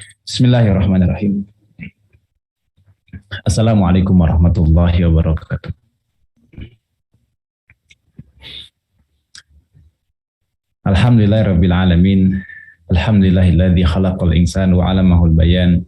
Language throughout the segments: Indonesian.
Bismillahirrahmanirrahim. Assalamualaikum warahmatullahi wabarakatuh. Alhamdulillahirabbil alamin. Alhamdulillahilladzi khalaqal insana wa 'allamahul bayan.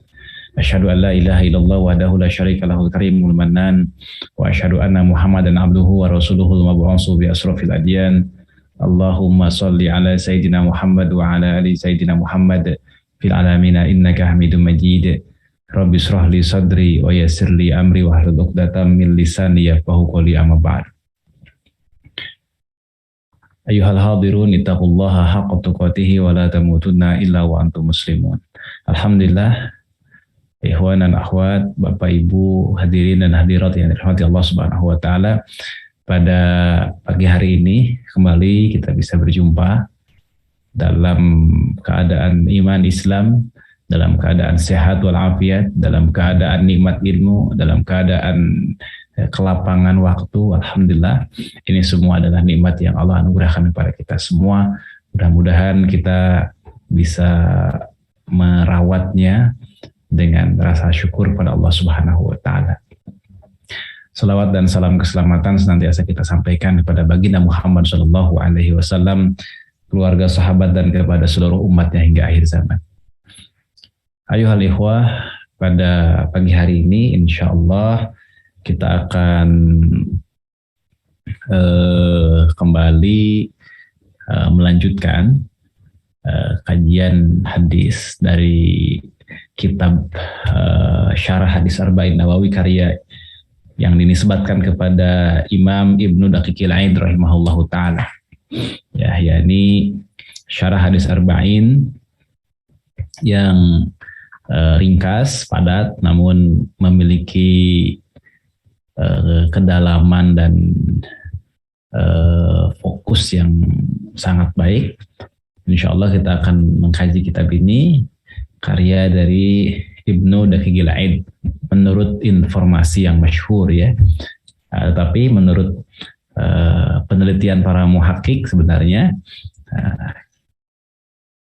Asyhadu an la ilaha illallah wahdahu la syarika lahul karimul mannan wa asyhadu anna Muhammadan abduhu wa rasuluhul mab'utsu bi asrafil adyan. Allahumma shalli ala sayidina Muhammad wa ala ali sayidina Muhammad fil alamin innaka Hamidum Majid. Rabbi shrah li sadri wa yassir li amri wa hlul 'uqdatam min lisani yafqahu qawli amma ba'd. Ayyuhal hadirun ittaqullaha haqqa tuqatih wa la tamutunna illa wa antum muslimun. Alhamdulillah, ikhwan dan akhwat, Bapak Ibu hadirin dan hadirat yang dirahmati Allah Subhanahu wa taala. Pada pagi hari ini kembali kita bisa berjumpa dalam keadaan iman Islam, dalam keadaan sehat walafiat, dalam keadaan nikmat ilmu, dalam keadaan kelapangan waktu. Alhamdulillah, ini semua adalah nikmat yang Allah anugerahkan kepada kita semua. Mudah-mudahan kita bisa merawatnya dengan rasa syukur pada Allah Subhanahu wa taala. Salawat dan salam keselamatan senantiasa kita sampaikan kepada baginda Muhammad sallallahu alaihi wasallam, keluarga, sahabat, dan kepada seluruh umatnya hingga akhir zaman. Ayuhal ikhwah, pada pagi hari ini insyaallah kita akan kembali melanjutkan kajian hadis dari kitab Syarah Hadis Arba'in Nawawi karya yang dinisbatkan kepada Imam Ibnu Daqiqil Aid rahimahullahu ta'ala, ya, yakni Syarah Hadis Arba'in yang ringkas, padat, namun memiliki kedalaman dan fokus yang sangat baik. Insya Allah kita akan mengkaji kitab ini, karya dari Ibnu Daqiqil Aid, menurut informasi yang masyhur, ya. Tapi menurut penelitian para muhakkik sebenarnya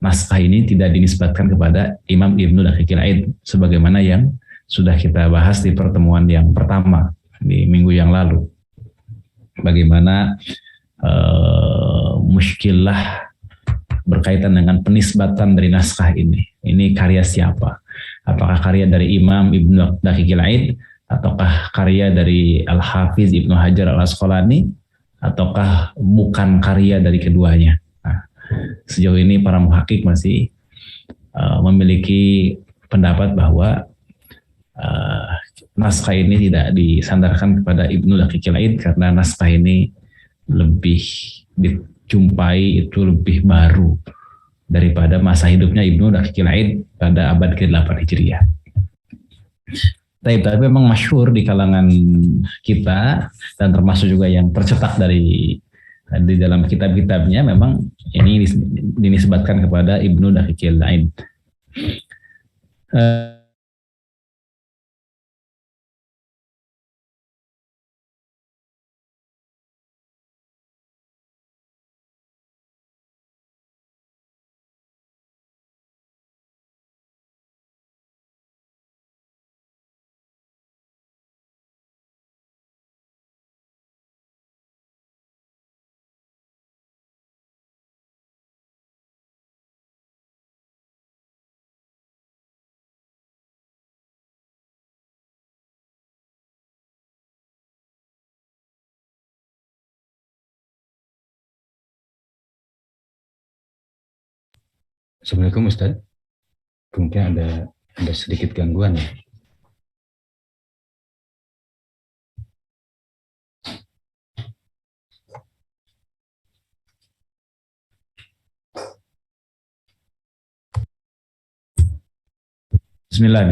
naskah ini tidak dinisbatkan kepada Imam Ibnu Daqiqil Aid sebagaimana yang sudah kita bahas di pertemuan yang pertama di minggu yang lalu. Bagaimana muskilah berkaitan dengan penisbatan dari naskah ini. Ini karya siapa? Apakah karya dari Imam Ibnu Daqiqil Aid, ataukah karya dari Al-Hafiz Ibnu Hajar Al-Asqalani, ataukah bukan karya dari keduanya? Nah, sejauh ini para muhakkik masih memiliki pendapat bahwa naskah ini tidak disandarkan kepada Ibnu Daqiqil Aid karena naskah ini lebih dijumpai itu lebih baru daripada masa hidupnya Ibnu Daqiqil Aid pada abad ke-8 Hijriah. Tapi memang masyhur di kalangan kita dan termasuk juga yang tercetak di dalam kitab-kitabnya, memang ini dinisbatkan kepada Ibnu Daqiqil Aid. Assalamualaikum Ustaz. Mungkin ada sedikit gangguan ya. Bismillah.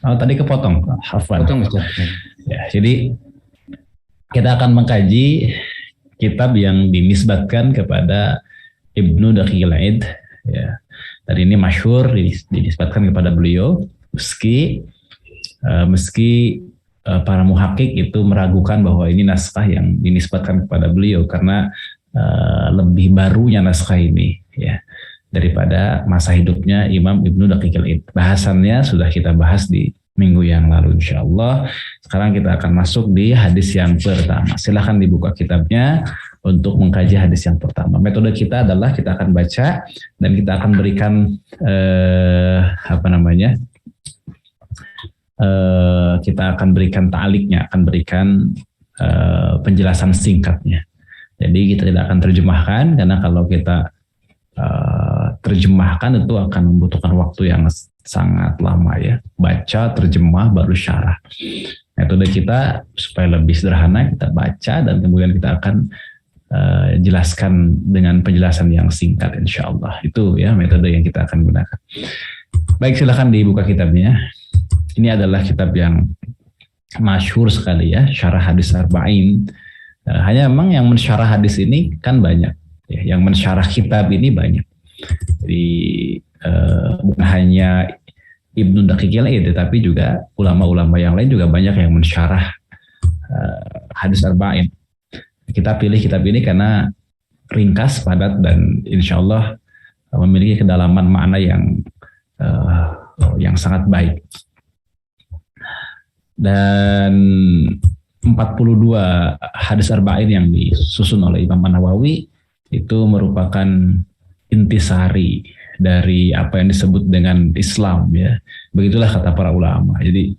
Oh, tadi kepotong. Hafan. Potong Ustaz. Ya, jadi kita akan mengkaji kitab yang dinisbatkan kepada Ibnu Daqiqil Aid, ya. Dan ini masyhur dinisbatkan kepada beliau, meski para muhakkik itu meragukan bahwa ini naskah yang dinisbatkan kepada beliau karena lebih barunya naskah ini, ya. daripada masa hidupnya Imam Ibnu Daqiqil Id. Bahasannya sudah kita bahas di minggu yang lalu insya Allah. Sekarang kita akan masuk di hadis yang pertama. Silahkan dibuka kitabnya untuk mengkaji hadis yang pertama. Metode kita adalah kita akan baca dan kita akan berikan kita akan berikan ta'aliknya, akan berikan penjelasan singkatnya. Jadi kita tidak akan terjemahkan, karena kalau kita terjemahkan itu akan membutuhkan waktu yang sangat lama ya. Baca, terjemah, baru syarah. Metode kita supaya lebih sederhana, kita baca dan kemudian kita akan jelaskan dengan penjelasan yang singkat insya Allah. Itu ya metode yang kita akan gunakan. Baik, silakan dibuka kitabnya. Ini adalah kitab yang masyhur sekali ya, Syarah Hadis Arba'in. Hanya memang yang mensyarah hadis ini kan banyak, ya, yang mensyarah kitab ini banyak. Jadi bukan hanya Ibnu Daqiqil Id, tetapi juga ulama-ulama yang lain juga banyak yang mensyarah hadis Arba'in. Kita pilih kitab ini karena ringkas, padat, dan insya Allah memiliki kedalaman makna yang sangat baik. Dan 42 hadis arba'in yang disusun oleh Imam An-Nawawi itu merupakan intisari dari apa yang disebut dengan Islam ya. Begitulah kata para ulama. Jadi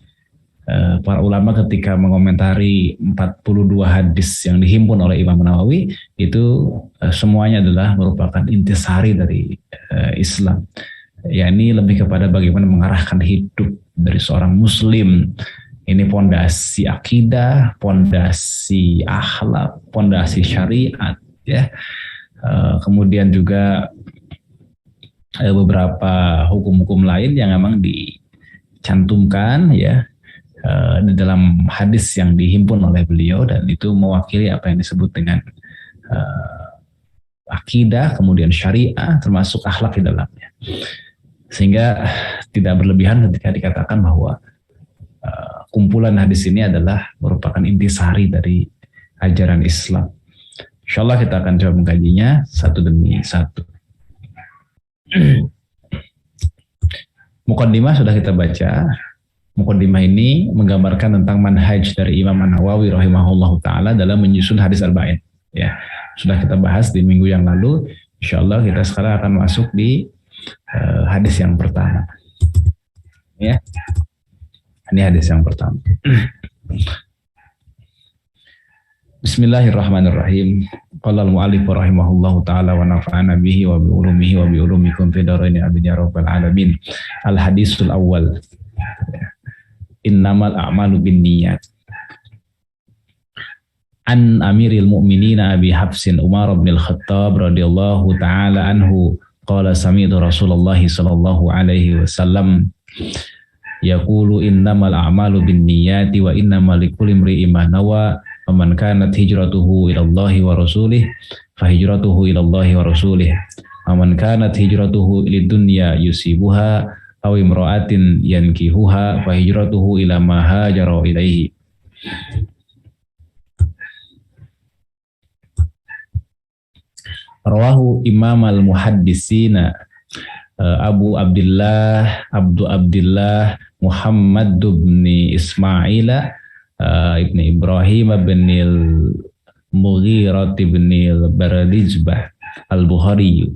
para ulama ketika mengomentari 42 hadis yang dihimpun oleh Imam An-Nawawi itu semuanya adalah merupakan intisari dari Islam. Yakni lebih kepada bagaimana mengarahkan hidup dari seorang muslim. Ini pondasi akidah, pondasi akhlak, pondasi syariat, ya. Kemudian juga beberapa hukum-hukum lain yang memang dicantumkan, ya, di dalam hadis yang dihimpun oleh beliau, dan itu mewakili apa yang disebut dengan akidah, kemudian syariah, termasuk akhlak di dalamnya. Sehingga tidak berlebihan ketika dikatakan bahwa kumpulan hadis ini adalah merupakan intisari dari ajaran Islam. Insyaallah kita akan coba mengkajinya satu demi satu. Muqaddimah sudah kita baca. Muqaddimah ini menggambarkan tentang manhaj dari Imam An-Nawawi rahimahullahu taala dalam menyusun hadis arba'in. Ya, sudah kita bahas di minggu yang lalu. Insyaallah kita sekarang akan masuk di hadis yang pertama. Ya. Ini hadis yang pertama. Bismillahirrahmanirrahim. Qala al-mu'allif rahimahullahu taala wa nafa'ana bihi wa bi ulumihi wa bi ulumikum fi darain amin ya rabbal alamin. Al-hadisul awwal. Innamal a'malu binniyat. An Amiril Mu'minin Abi Hafsin Umar bin Al-Khattab radhiyallahu taala anhu qala sami'tu Rasulullah sallallahu alaihi wasallam yaqulu innamal a'malu binniyati wa innamal likulli imri'in ma nawa faman kanat hijratuhu ila Allahi wa rasulih fa hijratuhu ila Allahi wa rasulih faman kanat hijratuhu ilad dunya yusibuha aw imra'atin yankihuha fa hijratuhu ila ma hajara ilaihi. Rawahu Imam al-Muhaddisina Abu Abdullah Muhammad bin Ismail ibn Ibrahim bin al-Mughirah bin al-Baradijbah al-Bukhari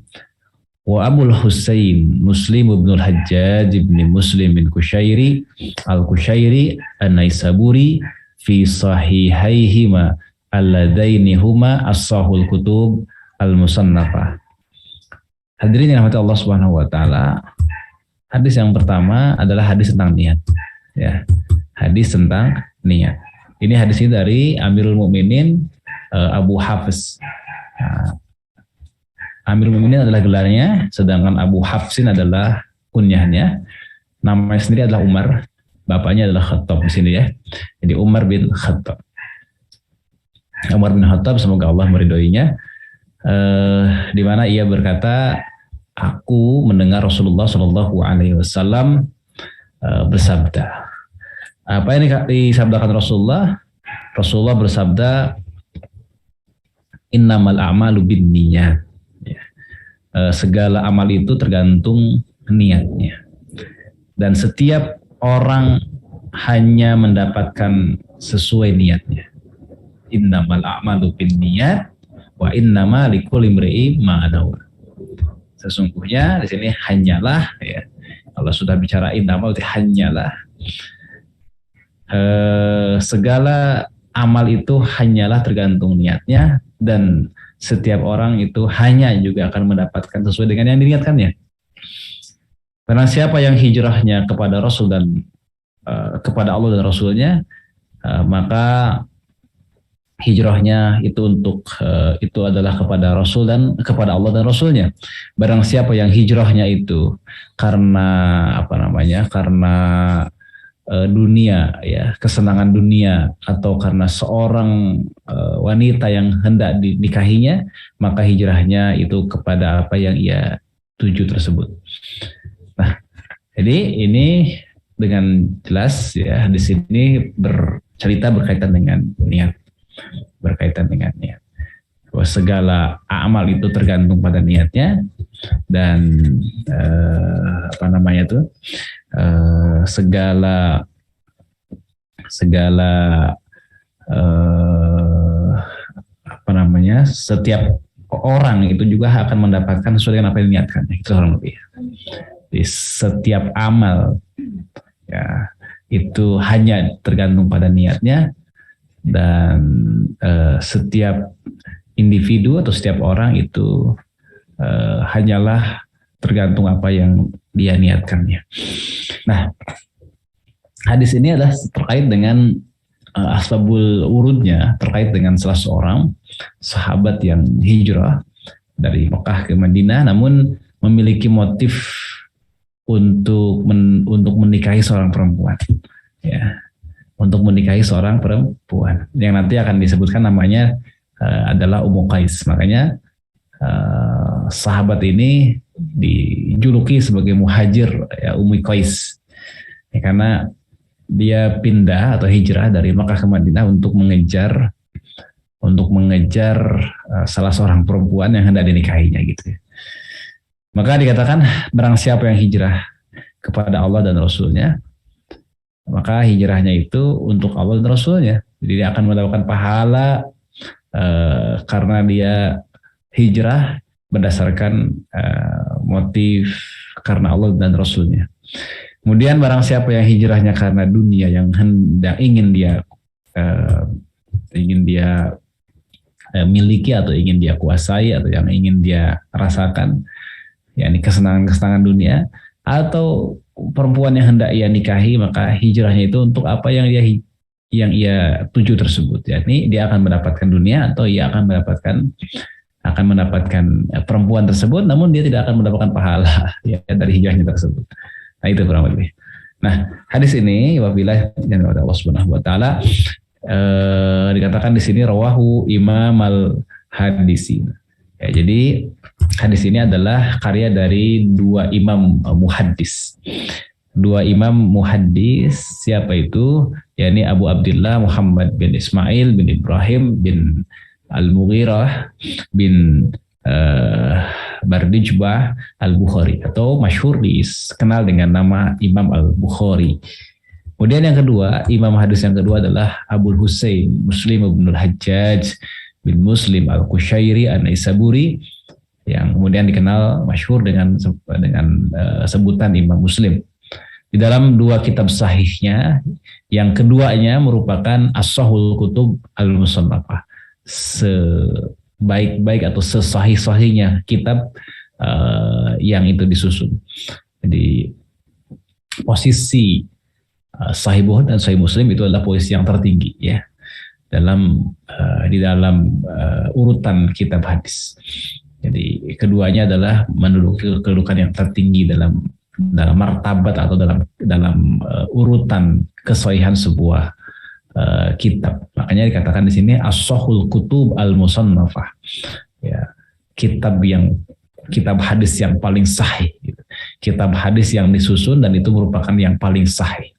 wa Abul Husain Muslim bin al-Hajjaj bin Muslim bin Kushairi al-Kushairi an-Naisaburi fi sahihaihima alladaini huma as-sahul kutub al-musannafah. Hadirin yang dirahmati Allah Subhanahu wa taala, hadis yang pertama adalah hadis tentang niat. Ya. Hadis tentang niat. Ini hadis ini dari Amirul Mukminin Abu Hafs. Nah, Amirul Mukminin adalah gelarnya, sedangkan Abu Hafsin adalah kunyahnya. Namanya sendiri adalah Umar, bapaknya adalah Khattab di sini ya. Jadi Umar bin Khattab. Umar bin Khattab, semoga Allah meridhoinya. Di mana ia berkata, aku mendengar Rasulullah Shallallahu Alaihi Wasallam bersabda. Apa yang disabdakan Rasulullah? Rasulullah bersabda, innamal a'malu binniyat. segala amal itu tergantung niatnya. Dan setiap orang hanya mendapatkan sesuai niatnya. Innamal a'malu binniyat wa innama likulli imri'in ma nawa. Sesungguhnya di sini hanyalah, ya. Kalau sudah bicara innama berarti hanyalah, segala amal itu hanyalah tergantung niatnya, dan setiap orang itu hanya juga akan mendapatkan sesuai dengan yang diniatkannya. Karena siapa yang hijrahnya kepada Rasul dan kepada Allah dan Rasulnya, maka hijrahnya itu itu adalah kepada Rasul dan kepada Allah dan Rasulnya. Barang siapa yang hijrahnya itu karena karena dunia, ya, kesenangan dunia, atau karena seorang wanita yang hendak dinikahinya, maka hijrahnya itu kepada apa yang ia tuju tersebut. Nah, jadi ini dengan jelas, ya, di sini bercerita berkaitan dengan niat. Bahwa segala amal itu tergantung pada niatnya, dan segala setiap orang itu juga akan mendapatkan sesuai dengan apa yang diniatkan. Itu orang lebih. Di setiap amal, ya, itu hanya tergantung pada niatnya, dan setiap individu atau setiap orang itu hanyalah tergantung apa yang dia niatkannya. Nah, hadis ini adalah terkait dengan asbabul wurudnya, terkait dengan salah seorang sahabat yang hijrah dari Mekah ke Madinah, namun memiliki motif untuk menikahi seorang perempuan, ya, untuk menikahi seorang perempuan yang nanti akan disebutkan namanya adalah Ummu Qais. Makanya sahabat ini dijuluki sebagai muhajir, ya, Ummu Qais, ya, karena dia pindah atau hijrah dari Makkah ke Madinah untuk mengejar salah seorang perempuan yang hendak dinikahinya, gitu. Maka dikatakan barang siapa yang hijrah kepada Allah dan Rasulnya, maka hijrahnya itu untuk Allah dan Rasulnya. Jadi dia akan mendapatkan pahala karena dia hijrah berdasarkan motif karena Allah dan Rasulnya. Kemudian barang siapa yang hijrahnya karena dunia yang ingin dia miliki atau ingin dia kuasai atau yang ingin dia rasakan, yakni kesenangan-kesenangan dunia, atau perempuan yang hendak ia nikahi, maka hijrahnya itu untuk apa yang ia tuju tersebut, yakni dia akan mendapatkan dunia atau ia akan mendapatkan perempuan tersebut, namun dia tidak akan mendapatkan pahala, ya, dari hijrahnya tersebut. Nah, itu kurang lebih. Nah, hadis ini wabillahi dan Allah Subhanahu wa taala, dikatakan di sini rawahu Imam al-Hadisin. Ya, jadi hadis ini adalah karya dari dua imam muhaddis. Dua imam muhaddis, siapa itu? Yakni Abu Abdullah Muhammad bin Ismail bin Ibrahim bin Al-Mughirah bin Bardijbah Al-Bukhari, atau masyhur dikenal dengan nama Imam Al-Bukhari. Kemudian yang kedua, imam hadis yang kedua adalah Abul Husain Muslim bin Al-Hajjaj bin Muslim Al-Qushairi An-Naisaburi, yang kemudian dikenal masyhur dengan sebutan Imam Muslim. Di dalam dua kitab sahihnya, yang keduanya merupakan As-Sahihul Kutub Al-Musannafah, sebaik-baik atau sesahih-sahihnya kitab yang itu disusun. Jadi posisi Sahih Bukhari dan Sahih Muslim itu adalah posisi yang tertinggi, ya, di dalam urutan kitab hadis. Jadi keduanya adalah menduduki kedudukan yang tertinggi dalam martabat atau dalam urutan kesahihan sebuah kitab. Makanya dikatakan di sini As-Sahihul Kutub Al-Musannafah, ya, kitab hadis yang paling sahih, gitu. Kitab hadis yang disusun dan itu merupakan yang paling sahih.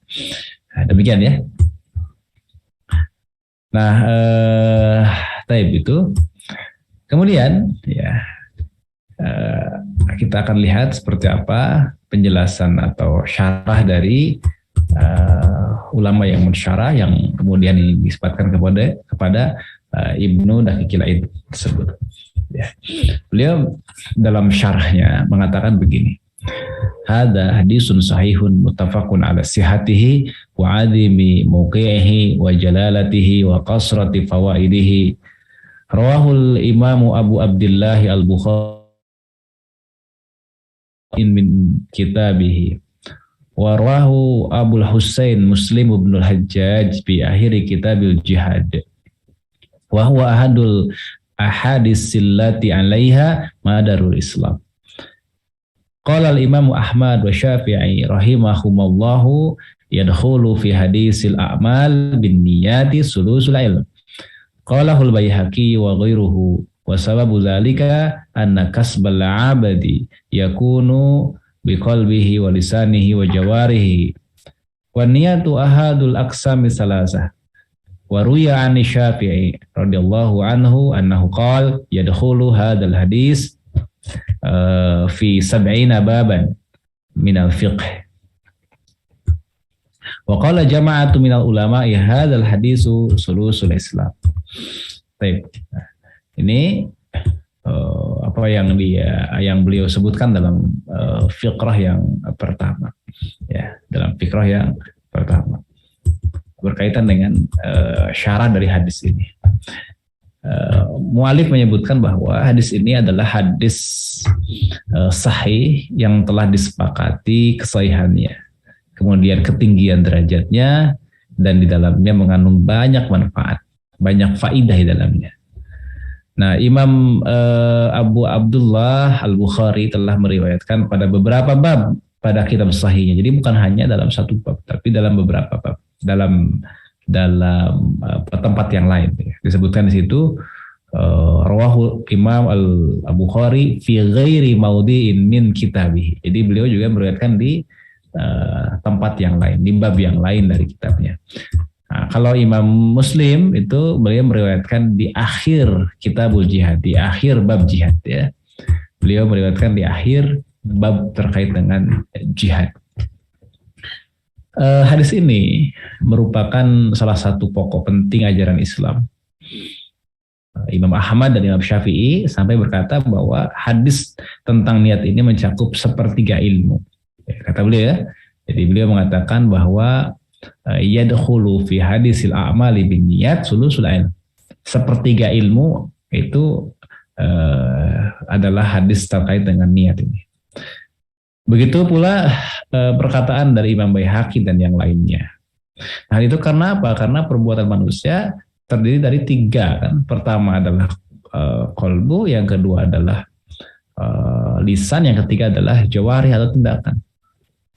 Nah, demikian, ya. Nah, taib itu. Kemudian, ya, Kita akan lihat seperti apa penjelasan atau syarah dari ulama yang mensyarah yang kemudian disebutkan kepada Ibnu Daqiqil Aid tersebut. Ya. Beliau dalam syarahnya mengatakan begini. Hada hadisun sahihun muttafaqun ala sihatihi wa adimi mawqi'ihi wa jalalatihi wa qasrati fawaidihi. Rawahul imamu Abu Abdullah al-Bukhari min kitabihi wa rawahu Abul Husain Muslim ibn al-Hajjaj bi akhir kitabil jihad wa huwa ahadul ahadis sillati 'alaiha madarul Islam. Qala al-Imam Ahmad wa Syafi'i rahimahumallahu yadkhulu fi hadisil a'mal bin niyati sulusul ilm. Qalahul Baihaqi wa ghairuhu wa sababu dzalika anna kasbal 'abdi yakunu biqalbihi wa lisanihi wa jawarihi wa niyatu ahadul aqsami salasah. Wa ruya 'an Syafi'i radhiyallahu anhu annahu qala yadkhulu hadzal hadis fi sab'ina baban minal fiqh. Wa qala jama'atu minal ulama'i hadzal hadisu sulusul Islam. Baik. Ini apa yang beliau sebutkan dalam fiqrah yang pertama. Ya, dalam fiqrah yang pertama. Berkaitan dengan syarah dari hadis ini. Mu'alif menyebutkan bahwa hadis ini adalah hadis sahih yang telah disepakati kesahihannya, kemudian ketinggian derajatnya, dan di dalamnya mengandung banyak manfaat, banyak faidah di dalamnya. Nah, Imam Abu Abdullah Al-Bukhari telah meriwayatkan pada beberapa bab pada kitab sahihnya. Jadi bukan hanya dalam satu bab, tapi dalam beberapa bab, dalam tempat yang lain. Disebutkan di situ rawahu Imam Al-Bukhari fi ghairi maudhi'in min kitabih. Jadi beliau juga meriwayatkan di tempat yang lain, di bab yang lain dari kitabnya. Nah, kalau Imam Muslim itu beliau meriwayatkan di akhir kitabul jihad, di akhir bab jihad ya. Beliau meriwayatkan di akhir bab terkait dengan jihad. Hadis ini merupakan salah satu pokok penting ajaran Islam. Imam Ahmad dan Imam Syafi'i sampai berkata bahwa hadis tentang niat ini mencakup sepertiga ilmu. Kata beliau ya. Jadi beliau mengatakan bahwa yadkhulu fi hadisil a'mali bin niyat sulusul ilm. Sepertiga ilmu itu adalah hadis terkait dengan niat ini. Begitu pula perkataan dari Imam Baihaqi dan yang lainnya. Nah itu karena apa? Karena perbuatan manusia terdiri dari tiga kan. Pertama adalah kolbu, yang kedua adalah lisan, yang ketiga adalah jawari atau tindakan.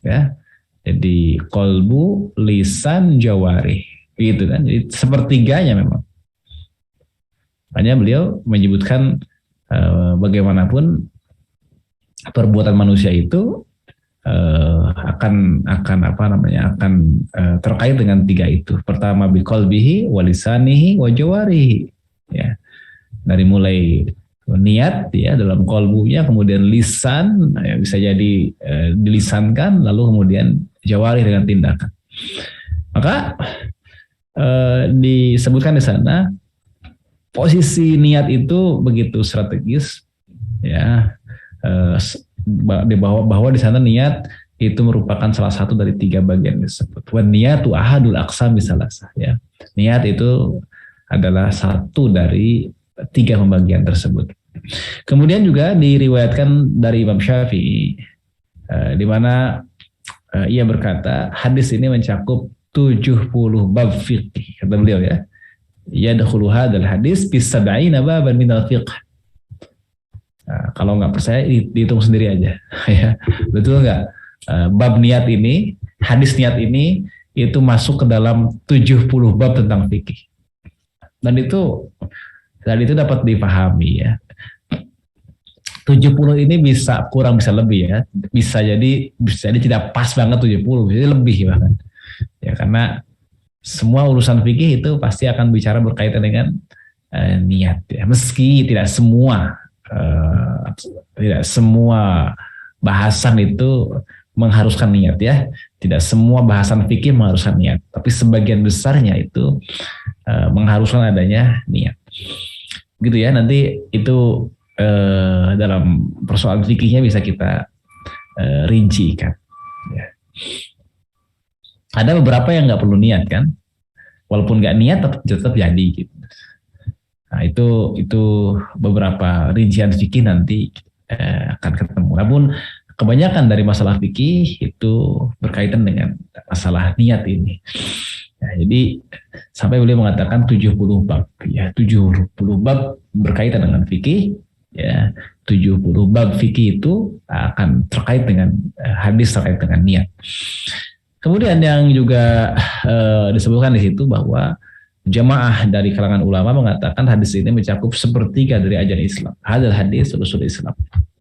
Ya, jadi kolbu, lisan, jawari, gitu kan. Jadi sepertiganya memang. Makanya beliau menyebutkan bagaimanapun perbuatan manusia itu akan terkait dengan tiga itu. Pertama biqalbihi wa lisanihi wa jawarihi. Ya. Dari mulai niat ya dalam kolbunya, kemudian lisan ya, bisa jadi dilisankan, lalu kemudian jawari dengan tindakan. Maka disebutkan di sana posisi niat itu begitu strategis ya. Bahwa di sana niat itu merupakan salah satu dari tiga bagian tersebut. Wan niyatu ahadul aqsami salasah ya. Niat itu adalah satu dari tiga pembagian tersebut. Kemudian juga diriwayatkan dari Imam Syafi'i di mana ia berkata hadis ini mencakup 70 bab fiqh, kata beliau ya. Yadkhulu hadzal hadis bis sab'ina baban minal fiqh. Nah, kalau nggak percaya dihitung sendiri aja ya. Betul nggak? Bab niat ini, hadis niat ini itu masuk ke dalam 70 bab tentang fikih. Dan itu dapat dipahami ya. 70 ini bisa kurang bisa lebih ya. Bisa jadi tidak pas banget 70, bisa lebih bahkan. Ya karena semua urusan fikih itu pasti akan bicara berkaitan dengan niat ya. Meski tidak semua tidak semua bahasan itu mengharuskan niat ya. Tidak semua bahasan fikih mengharuskan niat, tapi sebagian besarnya itu mengharuskan adanya niat. Gitu ya. Nanti itu dalam persoalan fikihnya bisa kita rincikan. Ya. Ada beberapa yang nggak perlu niat kan, walaupun nggak niat tetap jadi gitu. Nah itu beberapa rincian fikih nanti akan ketemu. Namun kebanyakan dari masalah fikih itu berkaitan dengan masalah niat ini. Nah, jadi sampai beliau mengatakan 70 bab ya, 70 bab berkaitan dengan fikih ya. 70 bab fikih itu akan terkait dengan hadis terkait dengan niat. Kemudian yang juga disebutkan di situ bahwa jamaah dari kalangan ulama mengatakan hadis ini mencakup sepertiga dari ajaran Islam. Hadal hadis usul Islam.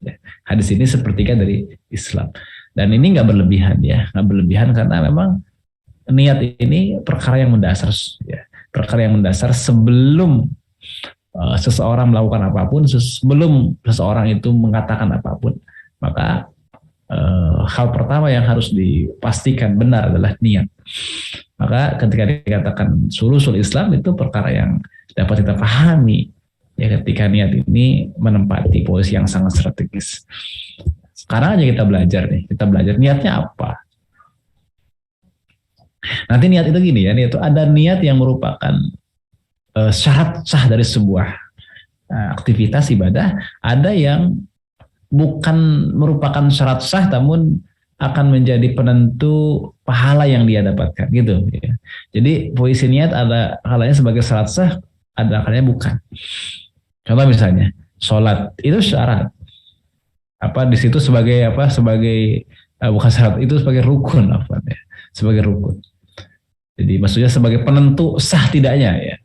Ya, hadis ini sepertiga dari Islam. Dan ini nggak berlebihan ya, nggak berlebihan karena memang niat ini perkara yang mendasar ya, perkara yang mendasar sebelum seseorang melakukan apapun, sebelum seseorang itu mengatakan apapun, maka hal pertama yang harus dipastikan benar adalah niat. Maka ketika dikatakan sulusul Islam itu perkara yang dapat kita pahami ya ketika niat ini menempati posisi yang sangat strategis. Sekarang aja kita belajar nih, kita belajar niatnya apa. Nanti niat itu gini ya, itu ada niat yang merupakan syarat sah dari sebuah aktivitas ibadah, ada yang bukan merupakan syarat sah namun akan menjadi penentu pahala yang dia dapatkan gitu ya. Jadi posisi niat ada kalanya sebagai syarat sah, ada kalanya bukan. Contoh misalnya sholat itu syarat apa di situ sebagai apa sebagai bukan syarat, itu sebagai rukun apa ya, sebagai rukun. Jadi maksudnya sebagai penentu sah tidaknya ya.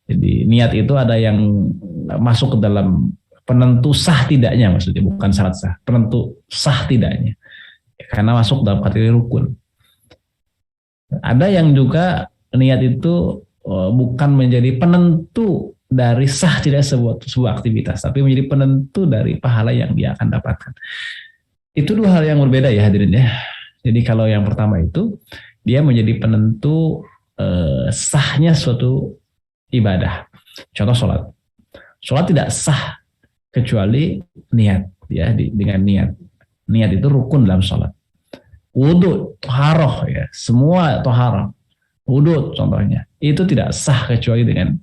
Jadi niat itu ada yang masuk ke dalam penentu sah tidaknya, maksudnya bukan syarat sah, penentu sah tidaknya karena masuk dalam kategori rukun. Ada yang juga niat itu bukan menjadi penentu dari sah tidak sebuah aktivitas, tapi menjadi penentu dari pahala yang dia akan dapatkan. Itu dua hal yang berbeda ya hadirin ya. Jadi kalau yang pertama itu dia menjadi penentu sahnya suatu ibadah. Contoh sholat. Sholat tidak sah kecuali niat ya, dengan niat. Niat itu rukun dalam sholat. Wudhu, toharoh ya, semua toharoh. Wudhu contohnya, itu tidak sah kecuali dengan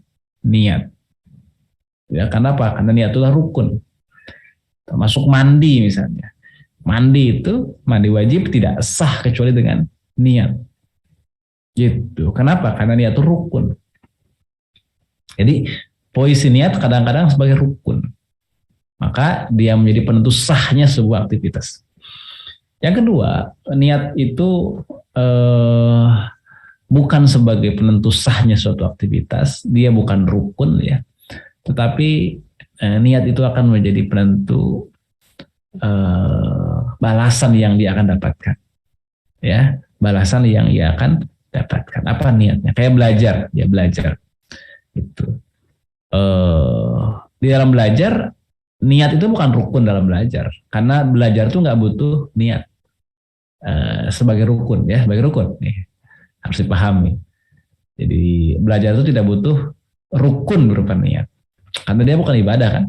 niat. Ya, karena apa? Karena niat itulah rukun. Termasuk mandi misalnya. Mandi itu, mandi wajib tidak sah kecuali dengan niat. Gitu. Kenapa? Karena niat itu rukun. Jadi posisi niat kadang-kadang sebagai rukun. Maka dia menjadi penentu sahnya sebuah aktivitas. Yang kedua, niat itu bukan sebagai penentu sahnya suatu aktivitas, dia bukan rukun ya. Tetapi niat itu akan menjadi penentu balasan yang dia akan dapatkan. Ya, balasan yang ia akan dapatkan. Apa niatnya? Kayak belajar, dia belajar. Gitu. Di dalam belajar niat itu bukan rukun dalam belajar, karena belajar itu nggak butuh niat sebagai rukun ya, sebagai rukun nih harus dipahami. Jadi belajar itu tidak butuh rukun berupa niat, karena dia bukan ibadah kan.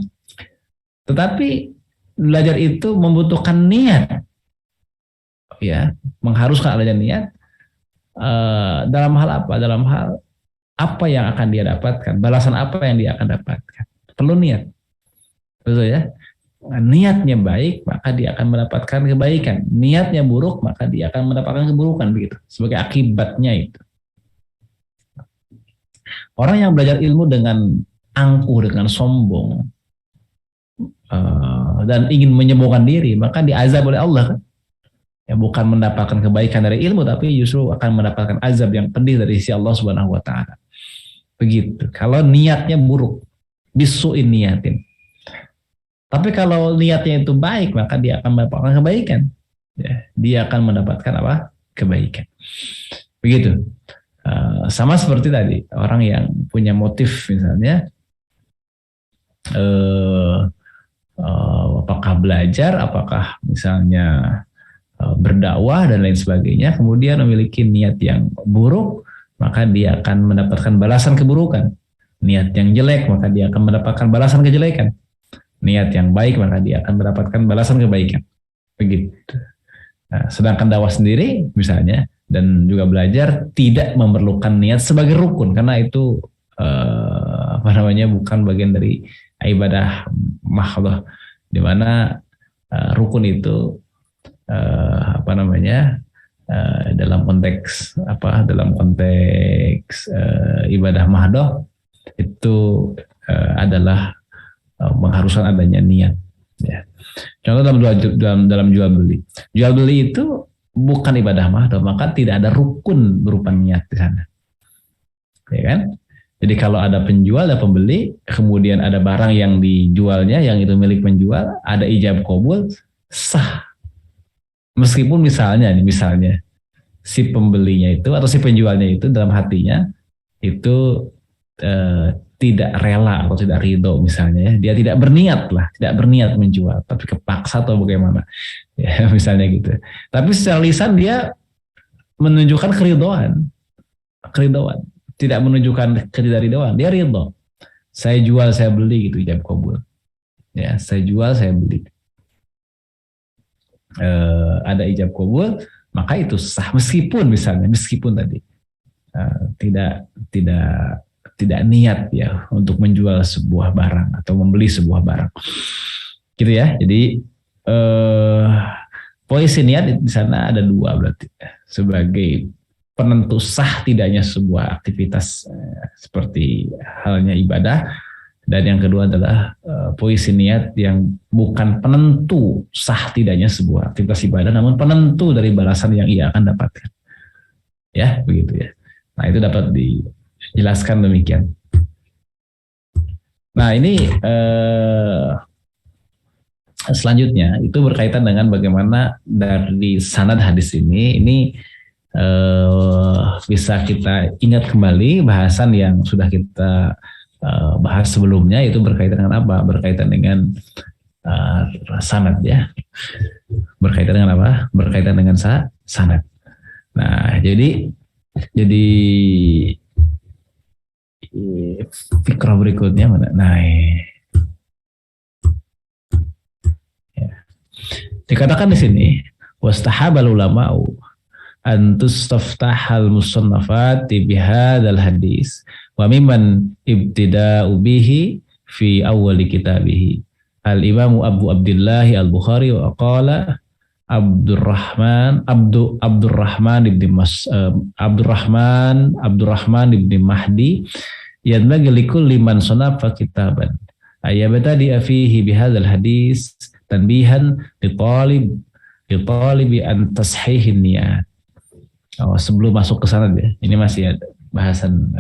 Tetapi belajar itu membutuhkan niat, ya, mengharuskan adanya niat dalam hal apa? Dalam hal apa yang akan dia dapatkan, balasan apa yang dia akan dapatkan. Perlu niat. Betul ya. Niatnya baik maka dia akan mendapatkan kebaikan. Niatnya buruk maka dia akan mendapatkan keburukan begitu. Sebagai akibatnya itu. Orang yang belajar ilmu dengan angkuh, dengan sombong dan ingin menyombongkan diri, maka diazab oleh Allah kan. Ya, bukan mendapatkan kebaikan dari ilmu, tapi justru akan mendapatkan azab yang pedih dari sisi Allah Subhanahu Wa Taala. Begitu. Kalau niatnya buruk, bisuin niatin. Tapi kalau niatnya itu baik, maka dia akan mendapatkan kebaikan. Ya, dia akan mendapatkan apa? Kebaikan. Begitu. Sama seperti tadi, orang yang punya motif misalnya apakah belajar, apakah misalnya berdakwah dan lain sebagainya, kemudian memiliki niat yang buruk, maka dia akan mendapatkan balasan keburukan. Niat yang jelek, maka dia akan mendapatkan balasan kejelekan. Niat yang baik, maka dia akan mendapatkan balasan kebaikan. Begitu. Nah, sedangkan dakwah sendiri misalnya dan juga belajar tidak memerlukan niat sebagai rukun karena itu bukan bagian dari ibadah mahdoh di mana rukun itu dalam konteks ibadah mahdoh itu adalah mengharuskan adanya niat. Ya. Contoh dalam jual beli. Jual beli itu bukan ibadah mahdoh, maka tidak ada rukun berupa niat di sana. Ya kan? Jadi kalau ada penjual, ada pembeli, kemudian ada barang yang dijualnya, yang itu milik penjual, ada ijab kabul, sah. Meskipun misalnya si pembelinya itu atau si penjualnya itu dalam hatinya itu tidak rela atau tidak ridho misalnya ya, dia tidak berniat menjual, tapi kepaksa atau bagaimana, ya misalnya gitu. Tapi secara lisan dia menunjukkan keridoan, tidak menunjukkan ketidakridhoan, dia ridho. Saya jual, saya beli gitu, ijab kabul. Ya, saya jual, saya beli. Ada ijab kabul, maka itu sah meskipun tadi tidak tidak tidak niat ya untuk menjual sebuah barang atau membeli sebuah barang, gitu ya. Jadi posisi niat di sana ada dua berarti sebagai penentu sah tidaknya sebuah aktivitas seperti halnya ibadah, dan yang kedua adalah posisi niat yang bukan penentu sah tidaknya sebuah aktivitas ibadah, namun penentu dari balasan yang ia akan dapatkan. Ya, begitu ya. Nah, itu dapat dijelaskan demikian. Nah, ini selanjutnya itu berkaitan dengan bagaimana dari sanad hadis ini bisa kita ingat kembali bahasan yang sudah kita bahas sebelumnya, itu berkaitan dengan apa? Berkaitan dengan sanad ya. Berkaitan dengan apa? Berkaitan dengan sanad. Nah, jadi fikrah berikutnya mana? Nah, ya. Dikatakan di sini wastahabal ulama'u an tustaftahal musannafat bihadzal hadis wa mimman ibtida'u bihi fi awwali kitabihi al-Imam Abu Abdullah Al-Bukhari wa qala Abdurrahman ibn Mahdi yanbaghi likulli man sanafa kitaban ayyabtadi fihi bihadzal hadis tanbihan li an tashihin niyat. Sebelum masuk ke sana ya, ini masih ada bahasan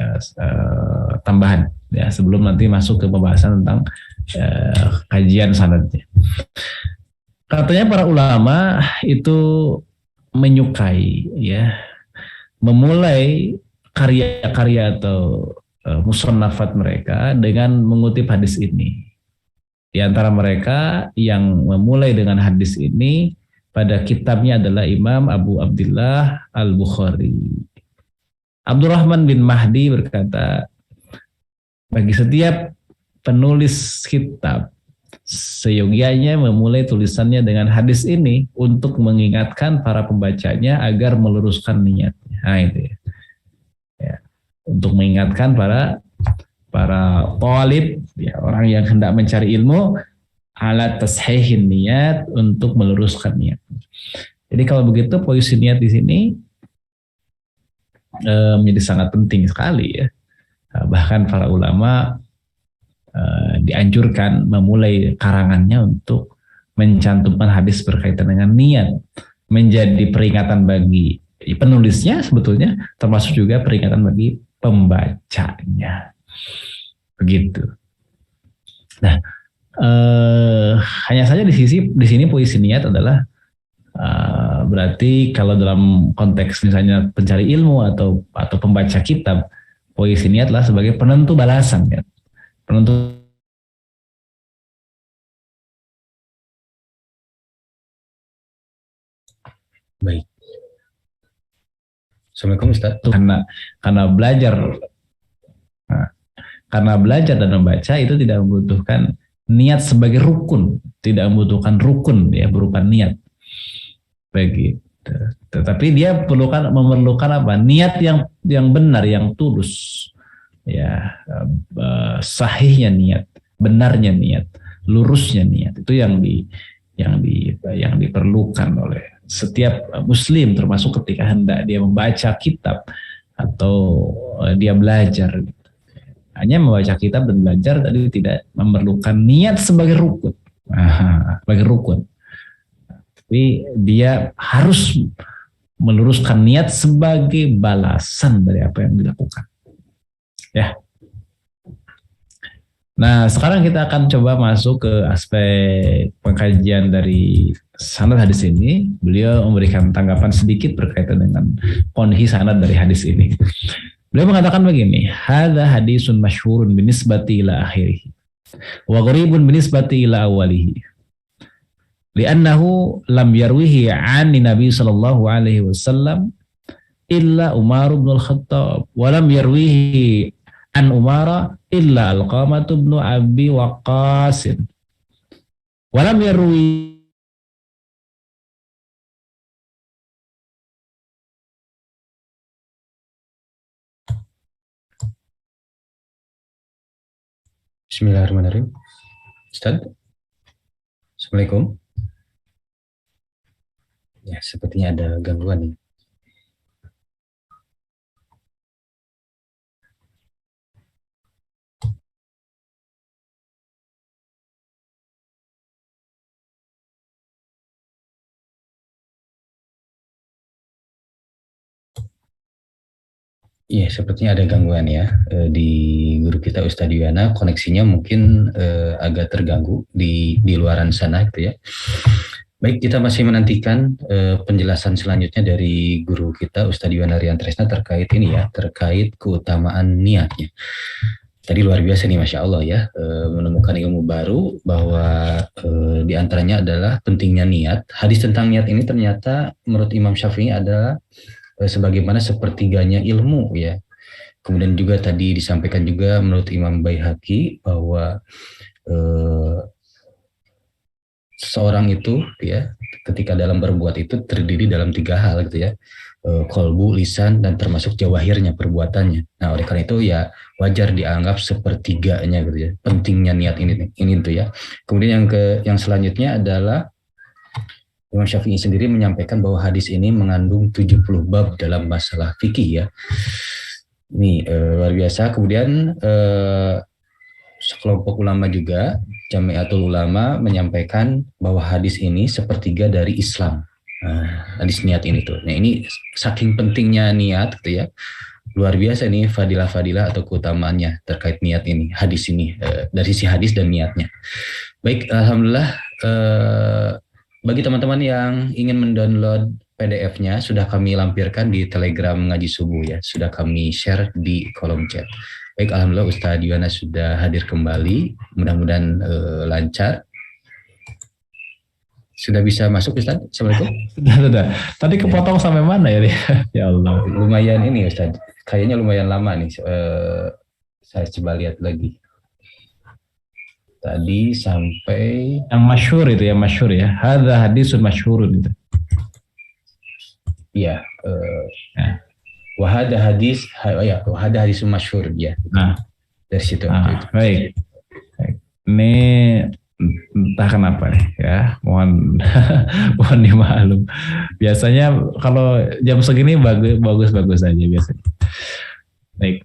tambahan ya sebelum nanti masuk ke pembahasan tentang kajian sanadnya. Katanya para ulama itu menyukai ya memulai karya-karya atau musannafat mereka dengan mengutip hadis ini. Di antara mereka yang memulai dengan hadis ini pada kitabnya adalah Imam Abu Abdullah Al-Bukhari. Abdurrahman bin Mahdi berkata, bagi setiap penulis kitab seyogianya memulai tulisannya dengan hadis ini untuk mengingatkan para pembacanya agar meluruskan niatnya. Nah, itu ya. Ya. Untuk mengingatkan para talib, ya, orang yang hendak mencari ilmu, ala tashihin niat, untuk meluruskan niat. Jadi kalau begitu posisi niat di sini menjadi sangat penting sekali ya. Bahkan para ulama dianjurkan memulai karangannya untuk mencantumkan hadis berkaitan dengan niat, menjadi peringatan bagi penulisnya sebetulnya, termasuk juga peringatan bagi pembacanya. Begitu. Nah, hanya saja di sini posisi niat adalah berarti kalau dalam konteks misalnya pencari ilmu atau pembaca kitab, posisi niat adalah sebagai penentu balasan kan. Penentu Baik. Assalamualaikum Ustaz. Karena belajar nah, karena belajar dan membaca itu tidak membutuhkan niat sebagai rukun, tidak membutuhkan rukun ya berupa niat. Begitu. Tetapi dia memerlukan apa? Niat yang benar, yang tulus. Ya, sahihnya niat, benarnya niat, lurusnya niat. Itu yang diperlukan oleh setiap muslim, termasuk ketika hendak dia membaca kitab atau dia belajar. Hanya membaca kitab dan belajar tadi tidak memerlukan niat sebagai rukun. Sebagai rukun. Tapi dia harus meluruskan niat sebagai balasan dari apa yang dilakukan. Ya. Nah, sekarang kita akan coba masuk ke aspek pengkajian dari sanad hadis ini. Beliau memberikan tanggapan sedikit berkaitan dengan kondisi sanad dari hadis ini. Beliau mengatakan begini, hadza hadisun masyhurun binisbati ila akhirih wa gharibun binisbati ila awwalihi. Li'annahu lam yarwihi 'ani Nabi sallallahu alaihi wasallam illa Umar bin Al-Khattab wa lam yarwihi an Umar illa Al-Qamah bin Abi Waqqas. Wa lam yarwi Bismillahirrahmanirrahim. Ustaz. Assalamualaikum. Ya, sepertinya ada gangguan nih. Iya, sepertinya ada gangguan ya di guru kita Ustadz Yuwana, koneksinya mungkin agak terganggu di luaran sana gitu ya. Baik, kita masih menantikan penjelasan selanjutnya dari guru kita Ustadz Yuwana Riantresna terkait ini ya, terkait keutamaan niatnya. Tadi luar biasa nih Masya Allah ya, menemukan ilmu baru bahwa di antaranya adalah pentingnya niat. Hadis tentang niat ini ternyata menurut Imam Syafi'i adalah sebagaimana sepertiganya ilmu ya. Kemudian juga tadi disampaikan juga menurut Imam Baihaqi bahwa seorang itu ya ketika dalam berbuat itu terdiri dalam 3 hal gitu ya. Kolbu, lisan, dan termasuk jawahirnya perbuatannya. Nah oleh karena itu ya wajar dianggap sepertiganya gitu ya. Pentingnya niat ini tuh ya. Kemudian yang selanjutnya adalah Imam Syafi'i sendiri menyampaikan bahwa hadis ini mengandung 70 bab dalam masalah fikih ya. Ini luar biasa. Kemudian sekelompok ulama juga, Jamiatul Ulama menyampaikan bahwa hadis ini sepertiga dari Islam. Hadis niat ini tuh. Nah ini saking pentingnya niat gitu ya. Luar biasa nih fadilah-fadilah atau keutamaannya terkait niat ini. Hadis ini dari sisi hadis dan niatnya. Baik, alhamdulillah bagi teman-teman yang ingin mendownload PDF-nya sudah kami lampirkan di Telegram Ngaji Subuh ya, sudah kami share di kolom chat. Baik, alhamdulillah Ustadz Yuwana sudah hadir kembali, mudah-mudahan lancar. Sudah bisa masuk Ustadz? Assalamualaikum. Sudah. Tadi kepotong sampai mana ya? Ya Allah. Lumayan ini Ustadz, kayaknya lumayan lama nih. Saya coba lihat lagi. Tadi sampai yang masyhur itu ya, masyhur ya. Hadza hadisun masyhurun itu. Iya. Wahada hadis, ya, wahada hadisun masyhur ya. Nah, dari situ. Baik. Ini entah kenapa nih ya, mohon dimaklum. Biasanya kalau jam segini bagus saja biasanya. Baik.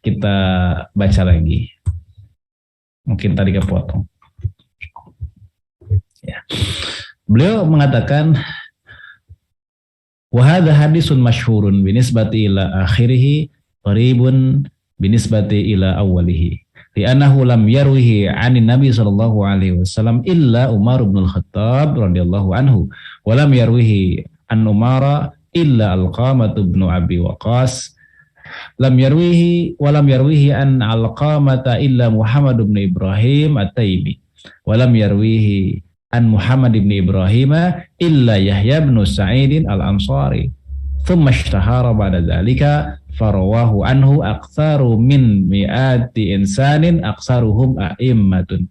Kita baca lagi. Mungkin tadi kepotong. Ya. Beliau mengatakan wa hadza hadisun masyhurun binisbati ila akhirih qaribun binisbati ila awwalihi li'annahu lam yarwihi 'anin nabi sallallahu alaihi wasallam illa Umar bin Al-Khattab radhiyallahu anhu wa lam yarwihi an Umar illa Al-Qamah bin Abi Waqqas lam yarwihi an Al-Qamah illa Muhammad bin Ibrahim At-Taimi wa lam yarwihi an Muhammad ibn Ibrahim illa Yahya bin Sa'id al-Ansari. Thumma ishtahara ba'da dzalika farawahu anhu aktsaru min mi'ati insanin aktsaruhum a'immatun.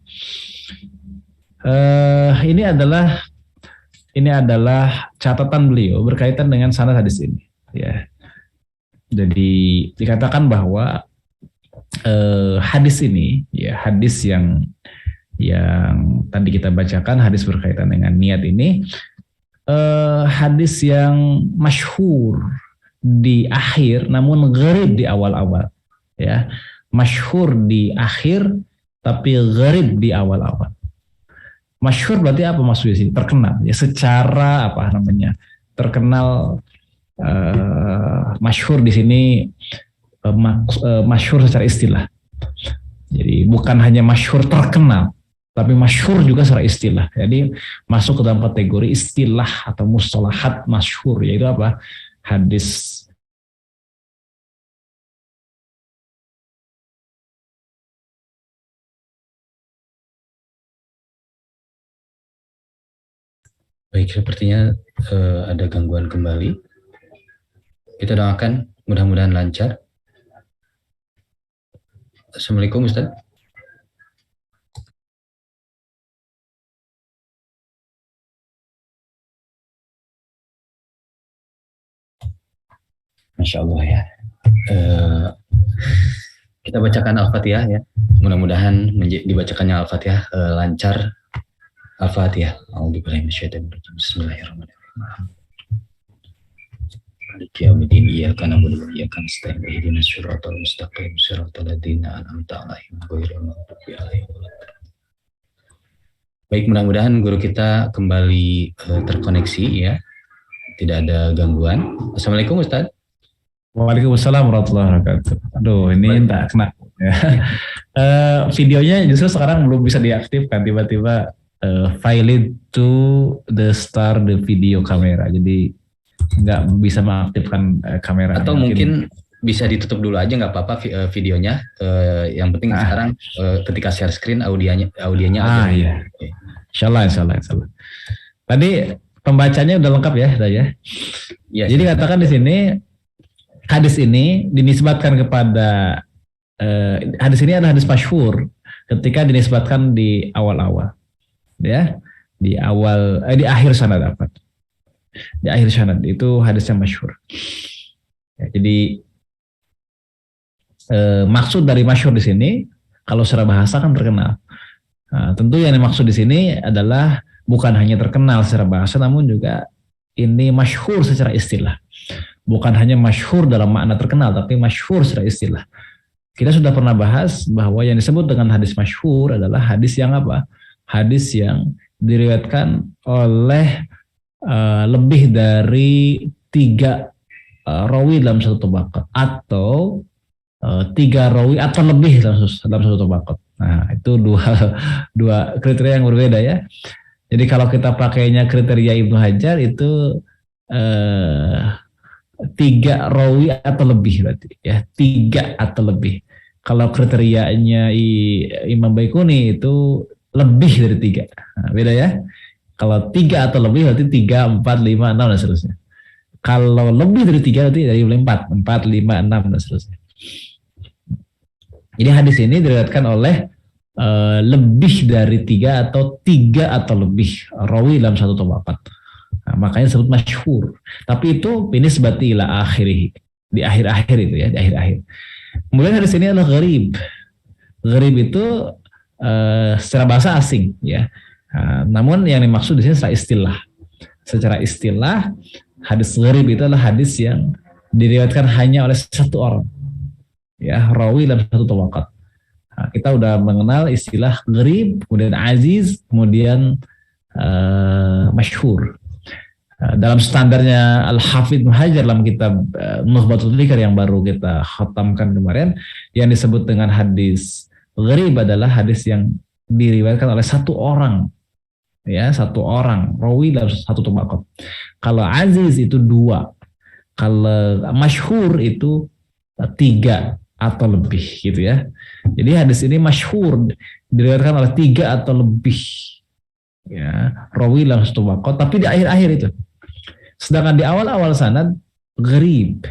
Ini adalah catatan beliau berkaitan dengan sanad hadis ini, ya. Jadi dikatakan bahwa hadis ini, ya, hadis yang tadi kita bacakan, hadis berkaitan dengan niat ini, hadis yang masyhur di akhir namun gharib di awal-awal, ya. Masyhur di akhir tapi gharib di awal-awal. Masyhur berarti apa maksudnya sih? Terkenal, ya, secara apa namanya? Terkenal. Masyhur di sini masyhur secara istilah. Jadi bukan hanya masyhur terkenal, tapi masyhur juga secara istilah. Jadi masuk ke dalam kategori istilah atau mustalahat masyhur, yaitu apa? Hadis Baik, sepertinya ada gangguan kembali. Kita doakan mudah-mudahan lancar. Assalamualaikum Ustaz. Masya Allah ya. Kita bacakan Al-Fatihah ya. Mudah-mudahan dibacakannya Al-Fatihah lancar. Al-Fatihah. A'udzubillahi minasyaitonir rajim. Bismillahirrahmanirrahim. Maliki yaumiddin. Iyyaka na'budu wa iyyaka nasta'in. Ihdinas siratal mustaqim. Siratal ladzina an'amta 'alaihim ghairil maghdubi 'alaihim waladdallin. Baik, mudah-mudahan guru kita kembali terkoneksi ya. Tidak ada gangguan. Assalamualaikum Ustaz. Waalaikumsalam warahmatullahi wabarakatuh. Aduh, ini tak kena. Videonya justru sekarang belum bisa diaktifkan, tiba-tiba failed to start the video kamera, jadi nggak bisa mengaktifkan kamera. Atau mungkin bisa ditutup dulu aja, nggak apa-apa videonya. Yang penting sekarang ketika share screen audionya aja. Iya. Insyaallah. Tadi pembacanya udah lengkap ya, ya. Yes, jadi katakan di sini hadis ini dinisbatkan kepada hadis ini adalah hadis masyhur ketika dinisbatkan di awal-awal, ya, di akhir sanad apa? Di akhir sanad itu hadisnya masyhur. Ya, jadi maksud dari masyhur di sini kalau secara bahasa kan terkenal. Nah, tentu yang dimaksud di sini adalah bukan hanya terkenal secara bahasa, namun juga ini masyhur secara istilah. Bukan hanya masyhur dalam makna terkenal, tapi masyhur secara istilah. Kita sudah pernah bahas bahwa yang disebut dengan hadis masyhur adalah hadis yang apa? Hadis yang diriwayatkan oleh lebih dari 3 rawi dalam satu tabaqat, atau 3 rawi atau lebih dalam satu tabaqat. Nah, itu dua kriteria yang berbeda ya. Jadi kalau kita pakainya kriteria Ibnu Hajar itu 3 rawi atau lebih berarti ya, 3 atau lebih. Kalau kriterianya Imam Baikuni itu lebih dari 3. Nah, beda ya. Kalau 3 atau lebih berarti 3, 4, 5, 6 dan seterusnya. Kalau lebih dari 3 berarti dari 4, 5, 6 dan seterusnya. Jadi hadis ini diriwayatkan oleh lebih dari 3 atau 3 atau lebih rawi dalam satu tabaqat. Nah, makanya disebut masyhur. Tapi itu ini sebati ila akhirih, di akhir-akhir itu ya, di akhir-akhir. Kemudian hadis ini adalah gharib. Gharib itu secara bahasa asing ya. Namun yang dimaksud di sini secara istilah. Secara istilah hadis gharib itu adalah hadis yang diriwayatkan hanya oleh satu orang. Ya, rawi dalam satu tabaqat. Nah, kita udah mengenal istilah gharib, kemudian aziz, kemudian masyhur. Dalam standarnya Al-Hafidz Ibnu Hajar dalam kitab Nukhbatul Fikr yang baru kita khatamkan kemarin, yang disebut dengan hadis gharib adalah hadis yang diriwayatkan oleh satu orang, ya, satu orang rawi dalam satu tabaqat. Kalau aziz itu 2, kalau masyhur itu 3 atau lebih gitu ya. Jadi hadis ini masyhur diriwayatkan oleh 3 atau lebih ya, rawi dalam satu tabaqat, tapi di akhir-akhir itu. Sedangkan di awal-awal sanad gharib.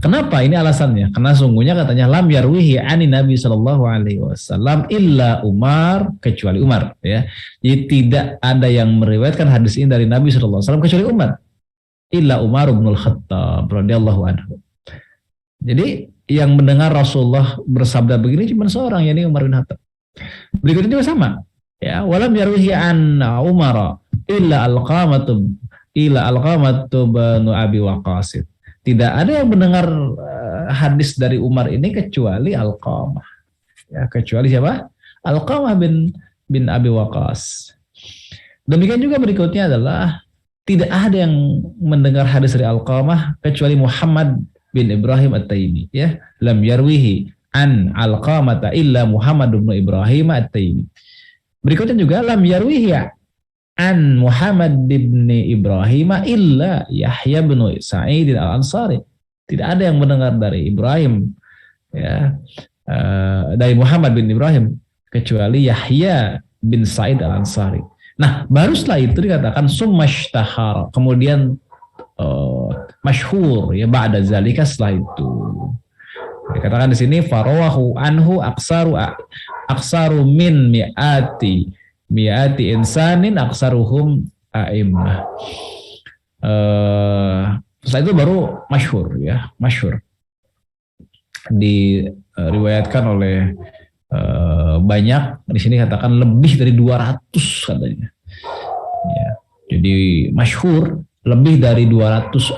Kenapa? Ini alasannya. Karena sungguhnya katanya lam yarwihi ani Nabi Shallallahu Alaihi Wasallam illa Umar, kecuali Umar. Ya, jadi tidak ada yang meriwayatkan hadis ini dari Nabi Shallallahu Alaihi Wasallam kecuali Umar. Illa Umar bin Al-Khattab radhiyallahu anhu. Jadi yang mendengar Rasulullah bersabda begini cuma seorang, yakni Umar bin Khattab. Berikutnya juga sama. Ya, walam yarwihi an Umar illa Alqamatu bin Abi Waqqas. Tidak ada yang mendengar hadis dari Umar ini kecuali Alqamah. Ya, kecuali siapa? Alqamah bin Abi Waqqas. Demikian juga berikutnya adalah tidak ada yang mendengar hadis dari Alqamah kecuali Muhammad bin Ibrahim At-Taimi. Ya, lam yarwihi an Alqamata illa Muhammad bin Ibrahim At-Taimi. Berikutnya juga lam yarwihi an Muhammad bin Ibrahim illa Yahya bin Sa'id al-Ansari. Tidak ada yang mendengar dari Ibrahim, ya, dari Muhammad bin Ibrahim kecuali Yahya bin Sa'id al-Ansari. Nah, baru setelah itu dikatakan summashtahara, kemudian masyhur, ya, ba'da zalika, setelah itu. Dikatakan di sini farawahu anhu aksaru min mi'ati insanin aksaruhum a'immah. Setelah itu baru masyhur, ya, masyhur. Diriwayatkan oleh banyak, di sini katakan lebih dari 200 katanya. Ya, jadi masyhur lebih dari 200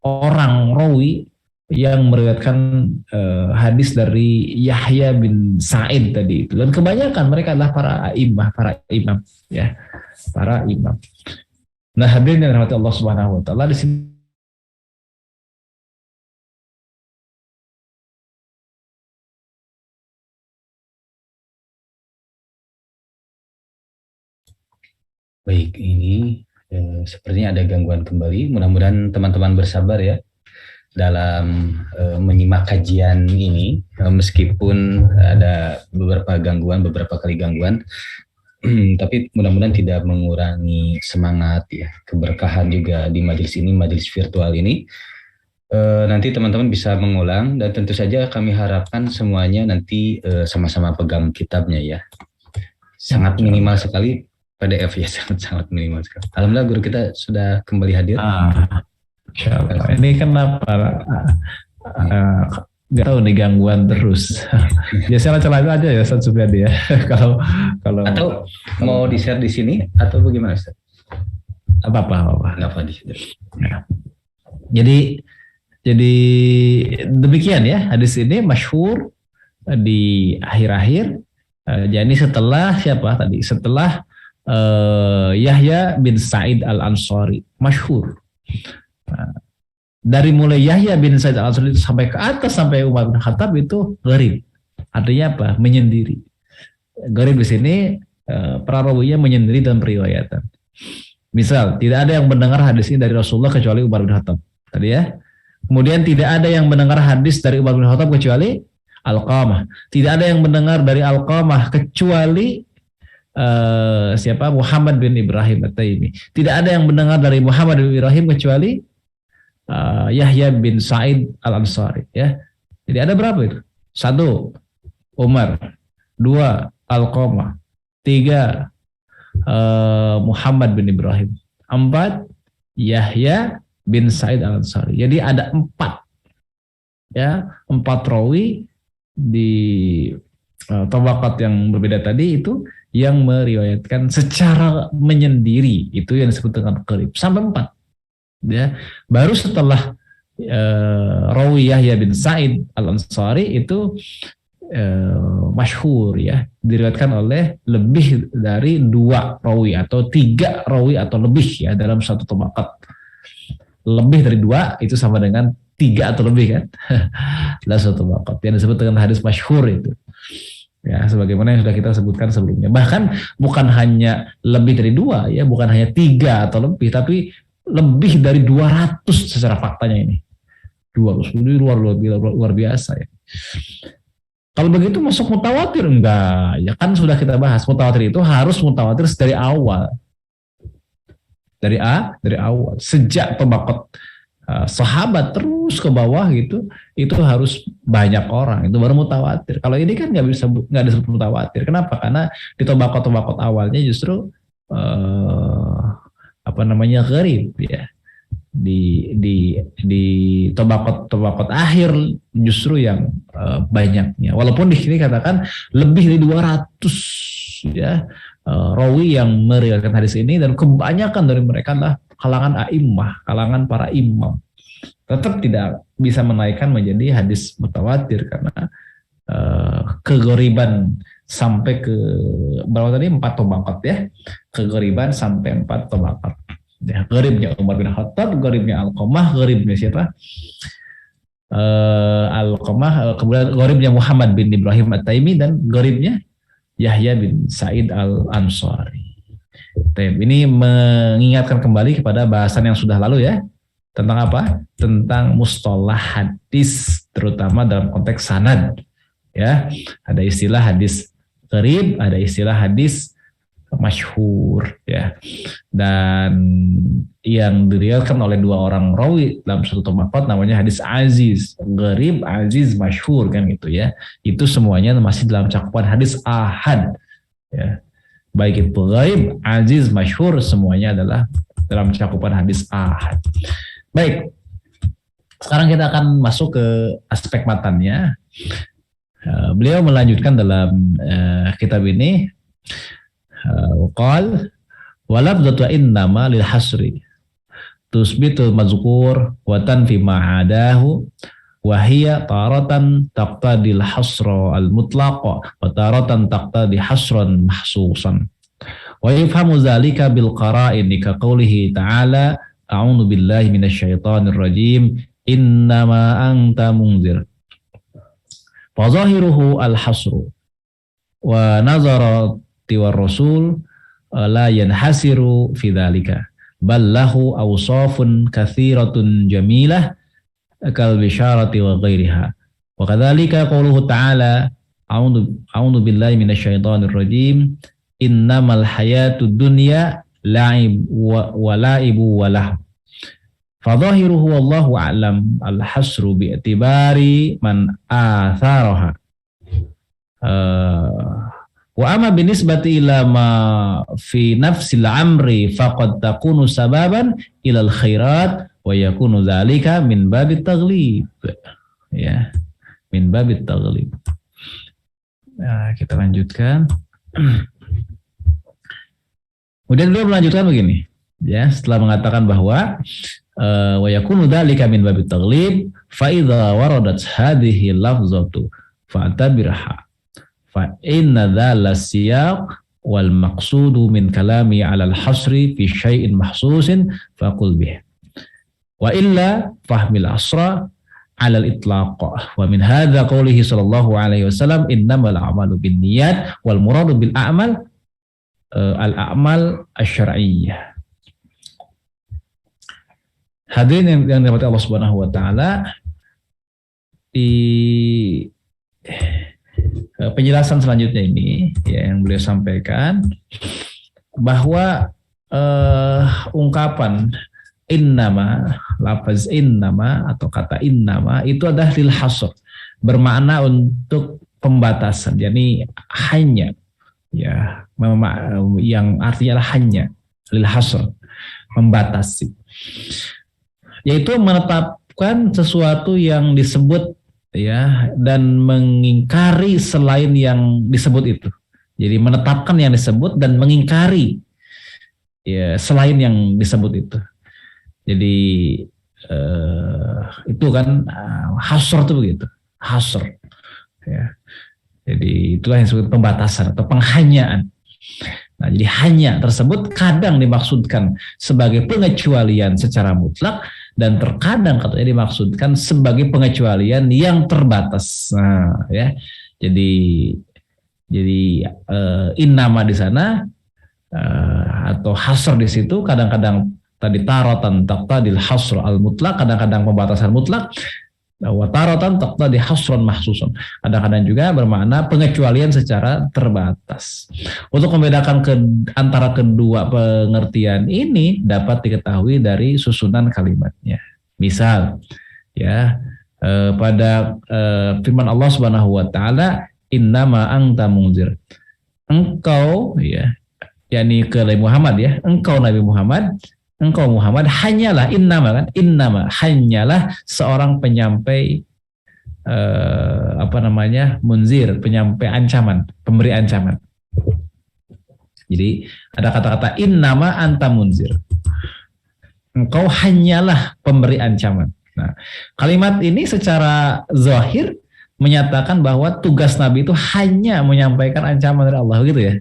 orang rawi yang meriwayatkan hadis dari Yahya bin Sa'id tadi itu, dan kebanyakan mereka adalah para imam, ya, para imam. Nah, hadirin yang dirahmati Allah Subhanahu wa taala, di sini Baik, ini sepertinya ada gangguan kembali. Mudah-mudahan teman-teman bersabar ya dalam menyimak kajian ini, meskipun ada beberapa kali gangguan, tapi mudah-mudahan tidak mengurangi semangat ya, keberkahan juga di majelis ini, majelis virtual ini. Nanti teman-teman bisa mengulang, dan tentu saja kami harapkan semuanya nanti sama-sama pegang kitabnya ya. Sangat minimal sekali PDF ya, sangat minimal sekali. Alhamdulillah guru kita sudah kembali hadir. Insyaallah. Ini kenapa nggak tahu nih, gangguan terus. Biasanya celah aja ya Ustaz Subyadi ya. kalau atau mau di-share di sini atau bagaimana Ustaz? Apa-apa. Nggak di sini. Ya. Jadi demikian ya, hadis ini masyhur di akhir-akhir. Jadi setelah siapa tadi? Setelah Yahya bin Sa'id al-Ansari, masyhur. Dari mulai Yahya bin Sa'id al-Ansari sampai ke atas, sampai Umar bin Khattab, itu gharib. Artinya apa? Menyendiri. Gharib di sini para rawinya menyendiri dalam periwayatan. Misal, tidak ada yang mendengar hadis ini dari Rasulullah kecuali Umar bin Khattab. Tadi ya. Kemudian tidak ada yang mendengar hadis dari Umar bin Khattab kecuali Alqamah. Tidak ada yang mendengar dari Alqamah kecuali siapa? Muhammad bin Ibrahim At-Taimi. Tidak ada yang mendengar dari Muhammad bin Ibrahim kecuali Yahya bin Sa'id al-Ansari, ya. Jadi ada berapa itu? 1 Umar, 2 Alqamah, 3 Muhammad bin Ibrahim, 4 Yahya bin Sa'id al-Ansari. Jadi ada 4, ya, 4 rawi di tabaqat yang berbeda tadi itu yang meriwayatkan secara menyendiri, itu yang disebut dengan gharib, sampai 4. Ya, baru setelah rawi Yahya bin Sa'id al-Ansari itu masyhur, ya, diriwayatkan oleh lebih dari 2 rawi atau 3 rawi atau lebih, ya, dalam satu tabaqat. Lebih dari 2 itu sama dengan 3 atau lebih, kan? Dalam satu tabaqat yang disebut dengan hadis masyhur itu. Ya, sebagaimana yang sudah kita sebutkan sebelumnya. Bahkan bukan hanya lebih dari 2, ya, bukan hanya 3 atau lebih, tapi lebih dari 200 secara faktanya ini. 200, ini luar biasa ya. Kalau begitu masuk mutawatir enggak? Ya kan sudah kita bahas mutawatir itu harus mutawatir dari awal. Dari awal sejak tabaqat sahabat terus ke bawah gitu, itu harus banyak orang itu baru mutawatir. Kalau ini kan nggak disebut mutawatir. Kenapa? Karena di tabaqat awalnya justru apa namanya gharib ya. Di tabaqat akhir justru yang banyaknya. Walaupun di sini katakan lebih dari 200 ya rawi yang meriwayatkan hadis ini, dan kebanyakan dari mereka adalah kalangan a'immah, kalangan para imam. Tetap tidak bisa menaikkan menjadi hadis mutawatir karena kegoriban sampai ke berapa tadi 4 tabaqat ya. Kegoriban sampai 4 tabaqat. Ya, gharibnya Umar bin Khattab, gharibnya Alqamah, gharibnya siapa? Alqamah, kemudian gharibnya Muhammad bin Ibrahim At-Taimi, dan gharibnya Yahya bin Sa'id Al-Ansari. Ini mengingatkan kembali kepada bahasan yang sudah lalu ya. Tentang apa? Tentang mustalah hadis, terutama dalam konteks sanad. Ya, ada istilah hadis gharib, ada istilah hadis masyhur ya, dan yang diriwayatkan oleh 2 orang rawi dalam satu tabaqat namanya hadis aziz, gharib, aziz, masyhur kan gitu ya. Itu semuanya masih dalam cakupan hadis ahad ya. Baik itu gharib, aziz, masyhur, semuanya adalah dalam cakupan hadis ahad. Baik, sekarang kita akan masuk ke aspek matannya. Beliau melanjutkan dalam kitab ini. Qal walabdatu innama lil hasri tusbitul mazkur wa tanfi ma'adahu wa hiya taratan taqtadil hasra al mutlaqa wa taratan taqtadi hasran mahsusan wa yafhamu dzalika bil qara'in ka qoulihi ta'ala a'udzu billahi minasyaitonir rajim innama anta munzir fa zahiruhu al hasru wa nazara war rasul la yanhasiru fi dzalika bal lahu awsafun katsiratun jamilah kal bisyarati wa ghairiha wa kadzalika qauluhu ta'ala a'udzu billahi minasyaitonir rajim innamal hayatud dunya la'ib wa la'ibu wa lahu fadhahiruhu wallahu a'lam al hasru bi i'tibari man atharaha wa amma binisbati ila ma fi nafsil amri faqad takunu sababan ilal khairat wa yakunu dzalika min babit taghlib ya, min babit taghlib. Nah, kita lanjutkan. Kemudian beliau melanjutkan begini ya, setelah mengatakan bahwa wa yakunu dzalika min babit taghlib fa idza waradat hadhihi lafzatu fa'tabirha fa inna dzal siyaq wal maqsudu min kalami 'ala al-hasri fi syai'in mahsusin faqul bih wa illa fahmil asra 'ala al-itlaq wa min hadza qoulihi sallallahu alaihi wasallam innamal a'malu binniyat wal muradu bil a'mal al-a'mal asy-syar'iyyah. Hadirin yang dirahmati Allah Subhanahu wa taala, di penjelasan selanjutnya ini ya, yang beliau sampaikan bahwa ungkapan innama, lafaz innama atau kata innama itu adalah lil hasr, bermakna untuk pembatasan, jadi hanya ya, yang artinya adalah hanya, lil hasr, membatasi, yaitu menetapkan sesuatu yang disebut ya, dan mengingkari selain yang disebut itu. Jadi menetapkan yang disebut dan mengingkari ya selain yang disebut itu. Jadi itu kan hasr itu begitu, hasr ya. Jadi itulah yang disebut pembatasan atau penghanyaan. Nah, jadi hanya tersebut kadang dimaksudkan sebagai pengecualian secara mutlak, dan terkadang katanya dimaksudkan sebagai pengecualian yang terbatas. Nah, ya. Jadi innama di sana atau hasr di situ kadang-kadang tadi taratan taqtadil hasr al mutlak, kadang-kadang pembatasan mutlak, Wa taratan taqtadi hasran mahsusun. Kadang-kadang juga bermakna pengecualian secara terbatas. Untuk membedakan antara kedua pengertian ini dapat diketahui dari susunan kalimatnya. Misal, ya, pada firman Allah Subhanahu wa taala, innama anta munzir. Engkau, ya, yakni ke Nabi Muhammad, ya, engkau Muhammad hanyalah, innama hanyalah seorang penyampai, munzir, penyampai ancaman, pemberi ancaman. Jadi ada kata-kata innama anta munzir, engkau hanyalah pemberi ancaman. Nah, kalimat ini secara zahir menyatakan bahwa tugas Nabi itu hanya menyampaikan ancaman dari Allah, gitu ya.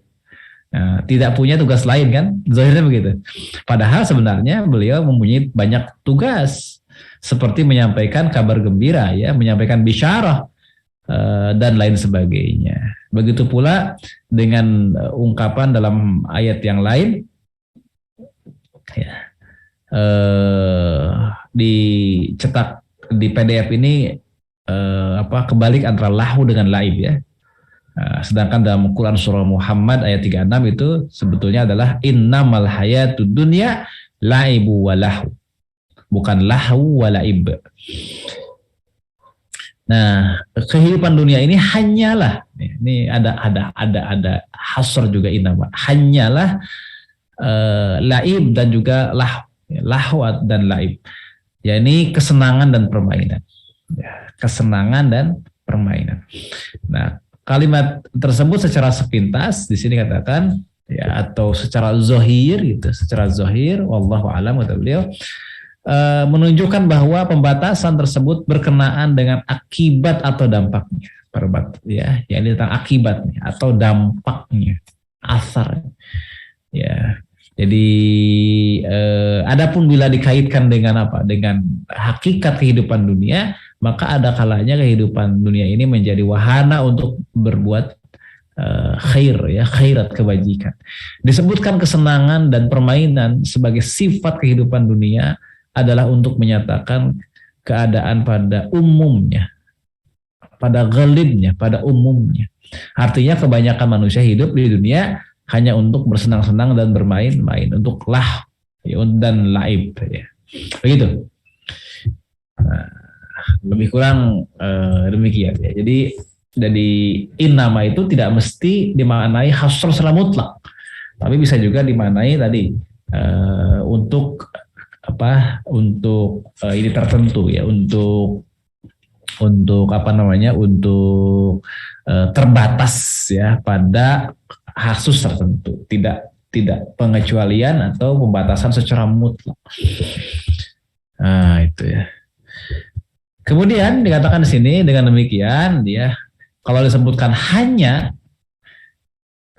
Nah, tidak punya tugas lain, kan, zahirnya begitu. Padahal sebenarnya beliau mempunyai banyak tugas, seperti menyampaikan kabar gembira, ya, menyampaikan bisyarah, dan lain sebagainya. Begitu pula dengan ungkapan dalam ayat yang lain, ya, dicetak di PDF ini, kebalik antara lahu dengan laib, ya. Sedangkan dalam Quran surah Muhammad ayat 36 itu sebetulnya adalah innamal hayatud dunya laibu wa lahu, bukan lahu wa laib. Nah, kehidupan dunia ini hanyalah, ini ada hasr juga, innama hanyalah laib dan juga lahu dan laib. Ya, ini kesenangan dan permainan. Ya, kesenangan dan permainan. Nah, kalimat tersebut secara sepintas di sini katakan, ya, atau secara zahir gitu, secara zahir wallahu alam kata beliau, menunjukkan bahwa pembatasan tersebut berkenaan dengan akibat atau dampaknya, ya, yakni tentang akibatnya atau dampaknya, asar, ya. Jadi adapun bila dikaitkan dengan dengan hakikat kehidupan dunia, maka ada kalanya kehidupan dunia ini menjadi wahana untuk berbuat khair, ya, khairat, kebajikan. Disebutkan kesenangan dan permainan sebagai sifat kehidupan dunia adalah untuk menyatakan keadaan pada umumnya, pada ghalibnya, pada umumnya. Artinya kebanyakan manusia hidup di dunia hanya untuk bersenang-senang dan bermain-main, untuk dan laib, ya. Begitu. Nah, lebih kurang demikian, ya. Jadi innama itu tidak mesti dimaknai hasr secara mutlak, tapi bisa juga dimaknai tadi untuk ini tertentu, ya, untuk terbatas, ya, pada kasus tertentu, tidak pengecualian atau pembatasan secara mutlak. Nah, itu, ya. Kemudian dikatakan di sini dengan demikian, dia kalau disebutkan hanya,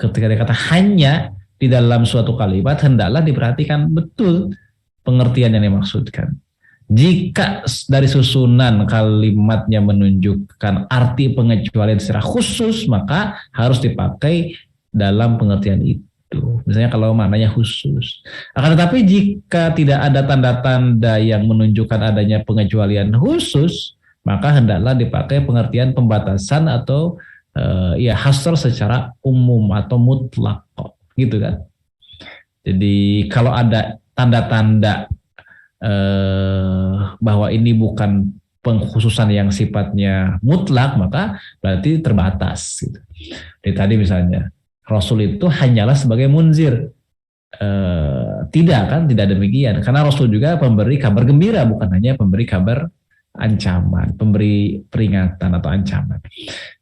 ketika dikata hanya di dalam suatu kalimat, hendaklah diperhatikan betul pengertian yang dimaksudkan. Jika dari susunan kalimatnya menunjukkan arti pengecualian secara khusus, maka harus dipakai dalam pengertian itu. Misalnya kalau maknanya khusus. Akan tetapi jika tidak ada tanda-tanda yang menunjukkan adanya pengecualian khusus, maka hendaklah dipakai pengertian pembatasan atau hasr secara umum atau mutlak, gitu kan. Jadi kalau ada tanda-tanda bahwa ini bukan pengkhususan yang sifatnya mutlak, maka berarti terbatas, gitu. Jadi tadi misalnya Rasul itu hanyalah sebagai munzir, tidak demikian, karena Rasul juga pemberi kabar gembira, bukan hanya pemberi kabar ancaman, pemberi peringatan atau ancaman,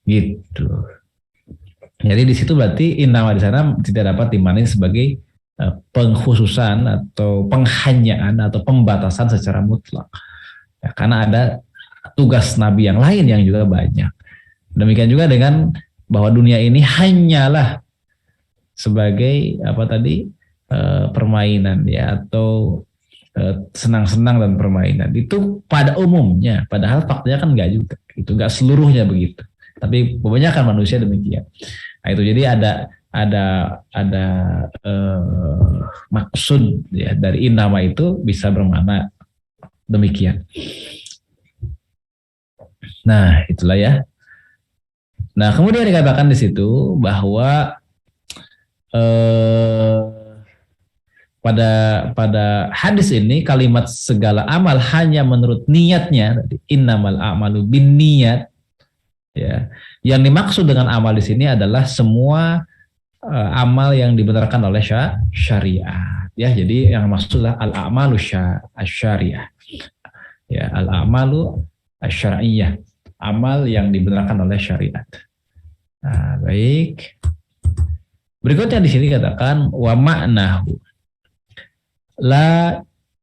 gitu. Jadi di situ berarti innama di sana tidak dapat dimaknai sebagai pengkhususan atau penghanyaan atau pembatasan secara mutlak, ya, karena ada tugas Nabi yang lain yang juga banyak. Demikian juga dengan bahwa dunia ini hanyalah sebagai permainan, ya, atau senang-senang dan permainan itu pada umumnya, padahal faktanya kan enggak juga, itu enggak seluruhnya begitu, tapi kebanyakan manusia demikian. Nah, itu jadi ada maksud, ya, dari innama itu bisa bermakna demikian. Nah, itulah ya. Nah, kemudian dikatakan di situ bahwa eh, pada hadis ini kalimat segala amal hanya menurut niatnya, innamal a'malu bin niat, ya. Yang dimaksud dengan amal di sini adalah semua amal yang dibenarkan oleh syariat, ya. Jadi yang maksudlah al-a'malu syariah, ya, al-a'malu syariah, amal yang dibenarkan oleh syariat. Nah, baik. Berikutnya di sini katakan wa ma'nahu la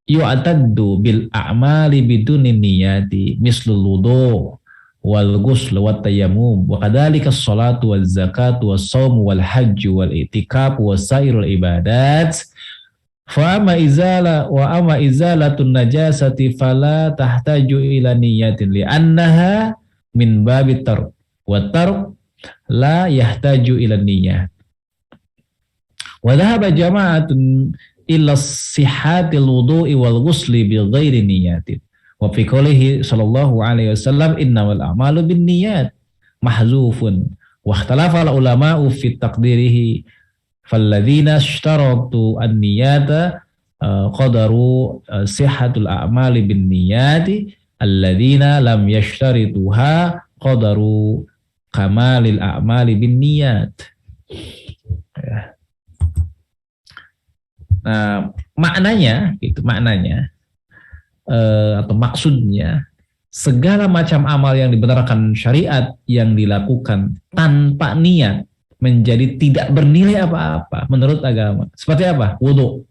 yu'taddu bil a'mali biduni niyati mislul wudu wal ghusl wat tayammum wa kadzalika as-salatu waz zakatu was shaum wal hajj wal i'tikaf was sairul ibadat fa amma izalatun najasati fala tahtaju ila niyatin li annaha min babit tark wa tark la yahtaju ila niyyah wa dhahaba jama'atun illa sihatil wudu'i wal ghusli bi ghairi niyatin. Wa fi qoulihi sallallahu alaihi wasallam innamal a'malu binniyat mahzufun wa ikhtalafa al ulama'u fi taqdirihi falladzina ishtaratu an-niyata qadaru sihhatul a'mali binniyati alladzina lam yashtarituha qadaru kamalil a'mali binniyat. Ya. Nah, maknanya atau maksudnya segala macam amal yang dibenarkan syariat yang dilakukan tanpa niat menjadi tidak bernilai apa-apa menurut agama. Seperti apa? Wudu.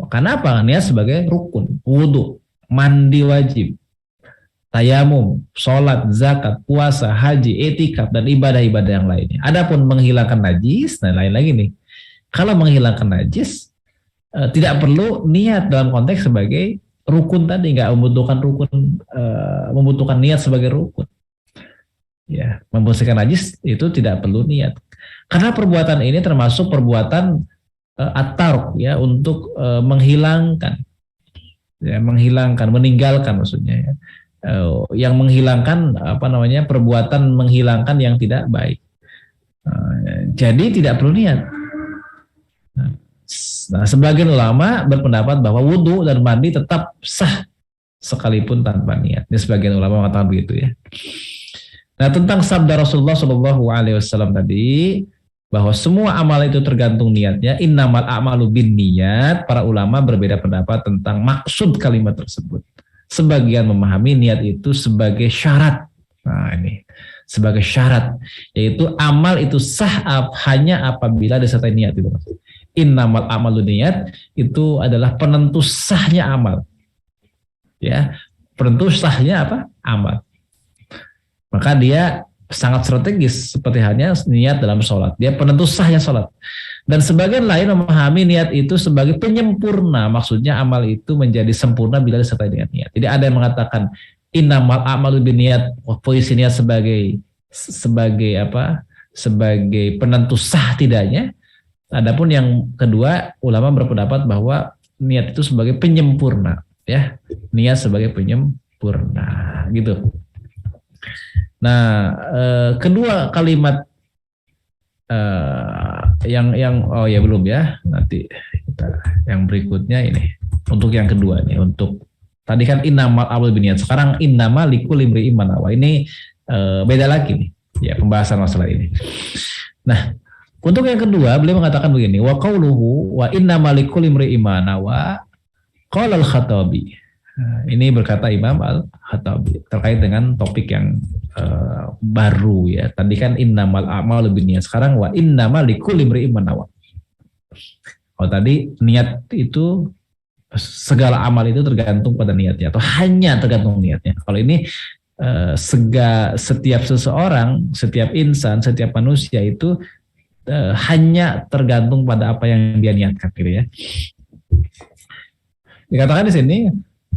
Kenapa? Niat sebagai rukun. Wudu, mandi wajib, tayamum, sholat, zakat, puasa, haji, etikaf, dan ibadah-ibadah yang lainnya. Adapun menghilangkan najis, nah lain lagi nih. Kalau menghilangkan najis tidak perlu niat dalam konteks sebagai rukun tadi, nggak membutuhkan niat sebagai rukun. Ya, membersihkan najis itu tidak perlu niat. Karena perbuatan ini termasuk perbuatan at-tark, ya, untuk menghilangkan, ya, meninggalkan maksudnya, ya. Yang menghilangkan perbuatan menghilangkan yang tidak baik. Jadi tidak perlu niat. Nah, sebagian ulama berpendapat bahwa wudhu dan mandi tetap sah sekalipun tanpa niat. Ini sebagian ulama mengatakan begitu, ya. Nah, tentang sabda Rasulullah Shallallahu Alaihi Wasallam tadi bahwa semua amal itu tergantung niatnya. Innamal a'malu bin niat. Para ulama berbeda pendapat tentang maksud kalimat tersebut. Sebagian memahami niat itu sebagai syarat. Nah, ini sebagai syarat, yaitu amal itu sah hanya apabila disertai niat itu. Innamal a'malu niat itu adalah penentu sahnya amal, ya, penentu sahnya apa? Amal. Maka dia sangat strategis seperti halnya niat dalam sholat, dia penentu sahnya sholat. Dan sebagian lain memahami niat itu sebagai penyempurna, maksudnya amal itu menjadi sempurna bila disertai dengan niat. Jadi ada yang mengatakan innamal a'malu binniyat, posisi niat sebagai apa? Sebagai penentu sah tidaknya. Adapun yang kedua, ulama berpendapat bahwa niat itu sebagai penyempurna, ya, niat sebagai penyempurna, gitu. Nah, kedua kalimat belum ya, nanti kita yang berikutnya ini untuk yang kedua nih, untuk tadi kan innamal a'malu binniyat, sekarang innamal likulli imri'in ma nawa. Ini beda lagi nih, ya, pembahasan masalah ini. Nah, untuk yang kedua, beliau mengatakan begini, wa qauluhu wa innamal likulli imri'in ma nawa qala al-Khattabi. Ini berkata Imam Al-Khattabi terkait dengan topik yang baru, ya. Tadi kan innamal a'malu binniyat, sekarang wa innamal likulli imri'in ma nawa. Kalau tadi niat itu segala amal itu tergantung pada niatnya atau hanya tergantung niatnya. Kalau ini setiap seseorang, setiap insan, setiap manusia itu hanya tergantung pada apa yang dia niatkan, gitu, ya. Dikatakan di sini,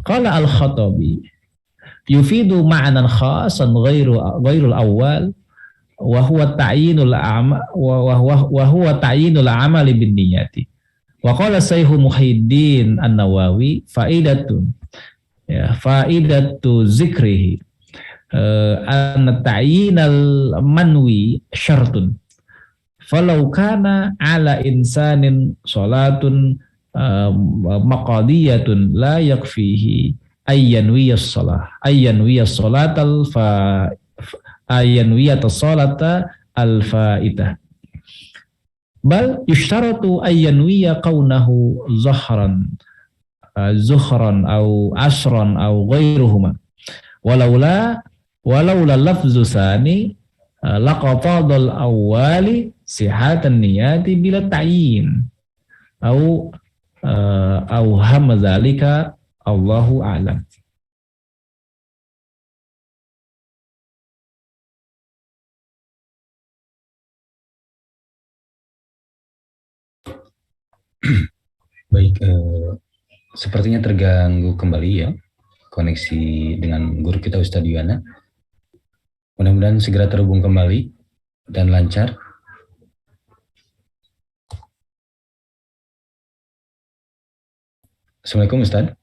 qala al-Khattabi yufidu ma'nan khasan ghairul awal wa huwa ta'yinul amali bin niyyati. Wa qala Syekh Muhyiddin An-Nawawi faidatu zikrihi an ta'yinal manwi syartun. Falau kana ala insanin salatun maqadiyatun la yakfihi ayyanwiyas salah ayyanwiyas salatal fa ayyanwiyat salata al faitah bal yushtaratu ayyanwiya kaunahu zuhran au asran au ghairuhuma walaula lafzu sani laqatadul awwali sihatan niyati bila ta'yin au hamzalika Allahu a'lam. Baik, sepertinya terganggu kembali ya koneksi dengan guru kita Ustadz Yuwana. Mudah-mudahan segera terhubung kembali dan lancar. Assalamualaikum Ustadz.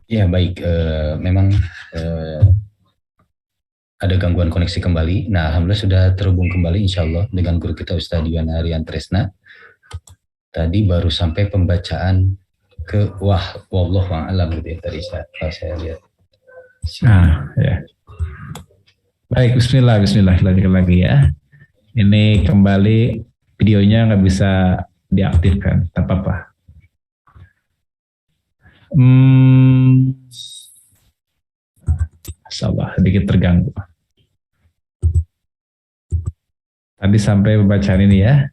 Ya baik, memang ada gangguan koneksi kembali. Nah, alhamdulillah sudah terhubung kembali insya Allah dengan guru kita Ustadz Yuwana Rian Tresna. Tadi baru sampai pembacaan ke wallahu a'lam gitu ya tadi saya lihat. Ya. Baik, bismillah lagi ya. Ini kembali videonya nggak bisa diaktifkan, tak apa-apa. Salah, sedikit terganggu. Tadi sampai pembacaan ini ya.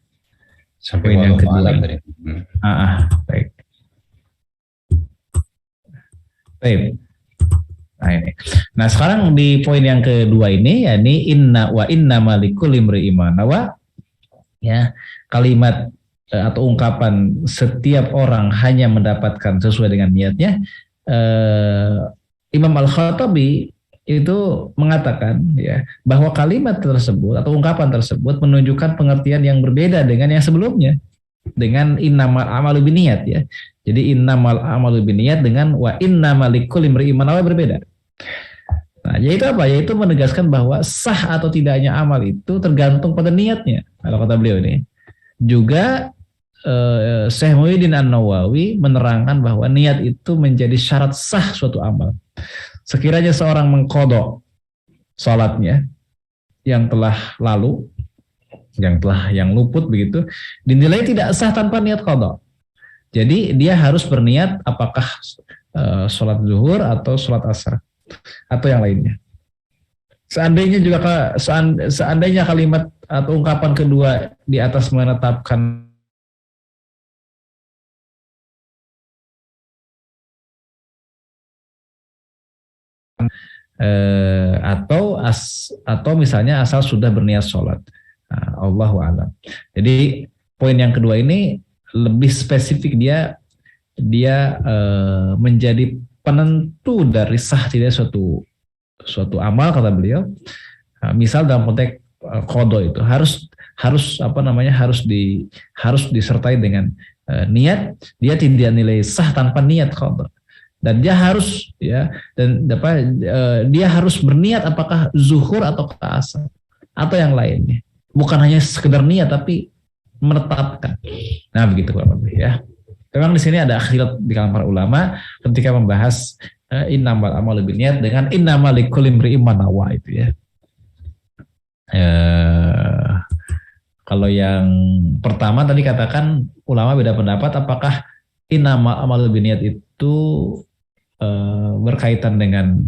Sampai yang kedua tadi. Baik. Baik. Nah ini. Nah sekarang di poin yang kedua ini, yakni inna malikul limri imanawa, ya kalimat atau ungkapan setiap orang hanya mendapatkan sesuai dengan niatnya. Imam Al-Khattabi itu mengatakan ya bahwa kalimat tersebut atau ungkapan tersebut menunjukkan pengertian yang berbeda dengan yang sebelumnya, dengan innamal amalu binniyat ya. Jadi innamal amalu binniyat dengan wa innamal likulli imri'in ma nawa berbeda. Nah, yaitu apa? Yaitu menegaskan bahwa sah atau tidaknya amal itu tergantung pada niatnya. Kalau kata beliau ini. Juga Syekh Muhyiddin An-Nawawi menerangkan bahwa niat itu menjadi syarat sah suatu amal. Sekiranya seorang mengqadha salatnya yang telah lalu, yang luput begitu, dinilai tidak sah tanpa niat qadha. Jadi dia harus berniat apakah salat zuhur atau salat asar atau yang lainnya. Seandainya kalimat atau ungkapan kedua di atas menetapkan atau misalnya asal sudah berniat sholat. Nah, Allahu a'lam. Jadi poin yang kedua ini lebih spesifik, dia menjadi penentu dari sah tidak suatu amal, kata beliau. Nah, misal dalam konteks qadha itu harus disertai dengan niat. Dia tidak nilai sah tanpa niat qadha. Dan dia harus dia harus berniat apakah zuhur atau asar atau yang lainnya. Bukan hanya sekedar niat tapi menetapkan. Nah, begitu Pak ya. Memang di sini ada khilaf di kalangan para ulama ketika membahas innamal amalu binniyat dengan innamal likulli imri'in ma nawa itu ya. Kalau yang pertama tadi katakan ulama beda pendapat apakah innamal amalu binniyat itu berkaitan dengan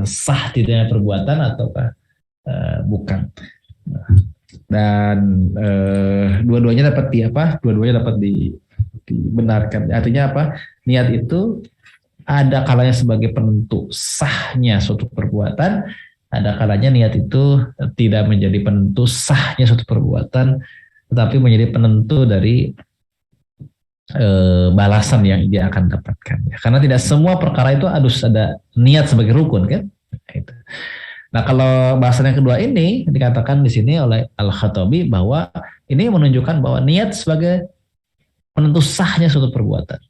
sah tidaknya perbuatan ataukah bukan. Dan dua-duanya dapat dibenarkan. Artinya apa? Niat itu ada kalanya sebagai penentu sahnya suatu perbuatan, ada kalanya niat itu tidak menjadi penentu sahnya suatu perbuatan, tetapi menjadi penentu dari balasan yang dia akan dapatkan. Karena tidak semua perkara itu harus ada niat sebagai rukun kan? Nah, kalau bahasan yang kedua ini dikatakan di sini oleh Al-Khattabi bahwa ini menunjukkan bahwa niat sebagai penentu sahnya suatu perbuatan.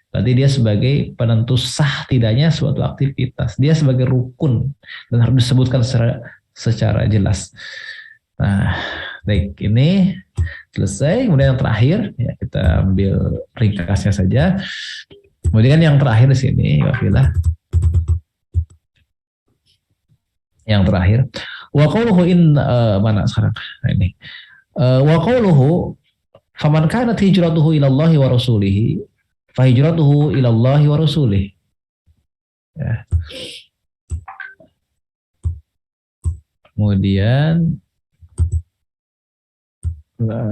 Berarti dia sebagai penentu sah tidaknya suatu aktivitas. Dia sebagai rukun dan harus disebutkan secara jelas. Nah, baik, ini selesai. Kemudian yang terakhir, ya kita ambil ringkasnya saja. Kemudian yang terakhir di sini, wafilah. Yang terakhir, wa qauluhu mana sekarang? Nah, ini. Wa qauluhu faman kanat hijratuhu ila Allah wa rasulih fa hijratuhu ila Allah wa rasulih. Ya. Kemudian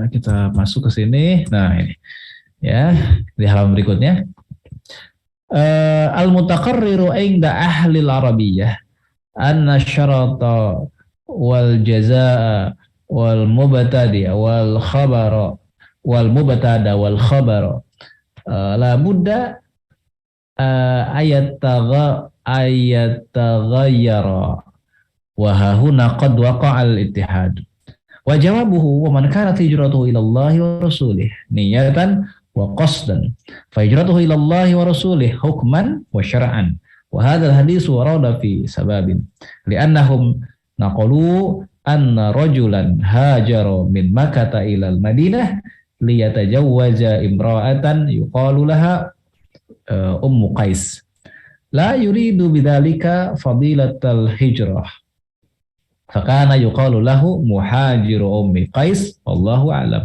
kita masuk ke sini. Nah, ini. Ya, di halaman berikutnya. Al-mutaqarriru inda ahli al-arabiyyah anna syarata wal jazaa wal mubtada wal khabara wal mubtada wal khabara la budda ayataghayyara wa hahuna qad waqa'a al-ittihad wa jawabuhu wa man kanat hijratuhu ila Allah wa rasulih niyatan wa qasdan fa hijratuhu ila Allah wa rasulih hukman wa syar'an wa hadzal hadits warada fi sababin li'annahum naqalu anna rajulan hajara min Makkah ila al-Madinah liyatajawwaza imra'atan yuqalu laha Ummu Qais la yuridu bidzalika fadilatal hijrah fakana yuqalu lahu muhajiru Ummi Qais wallahu a'lam.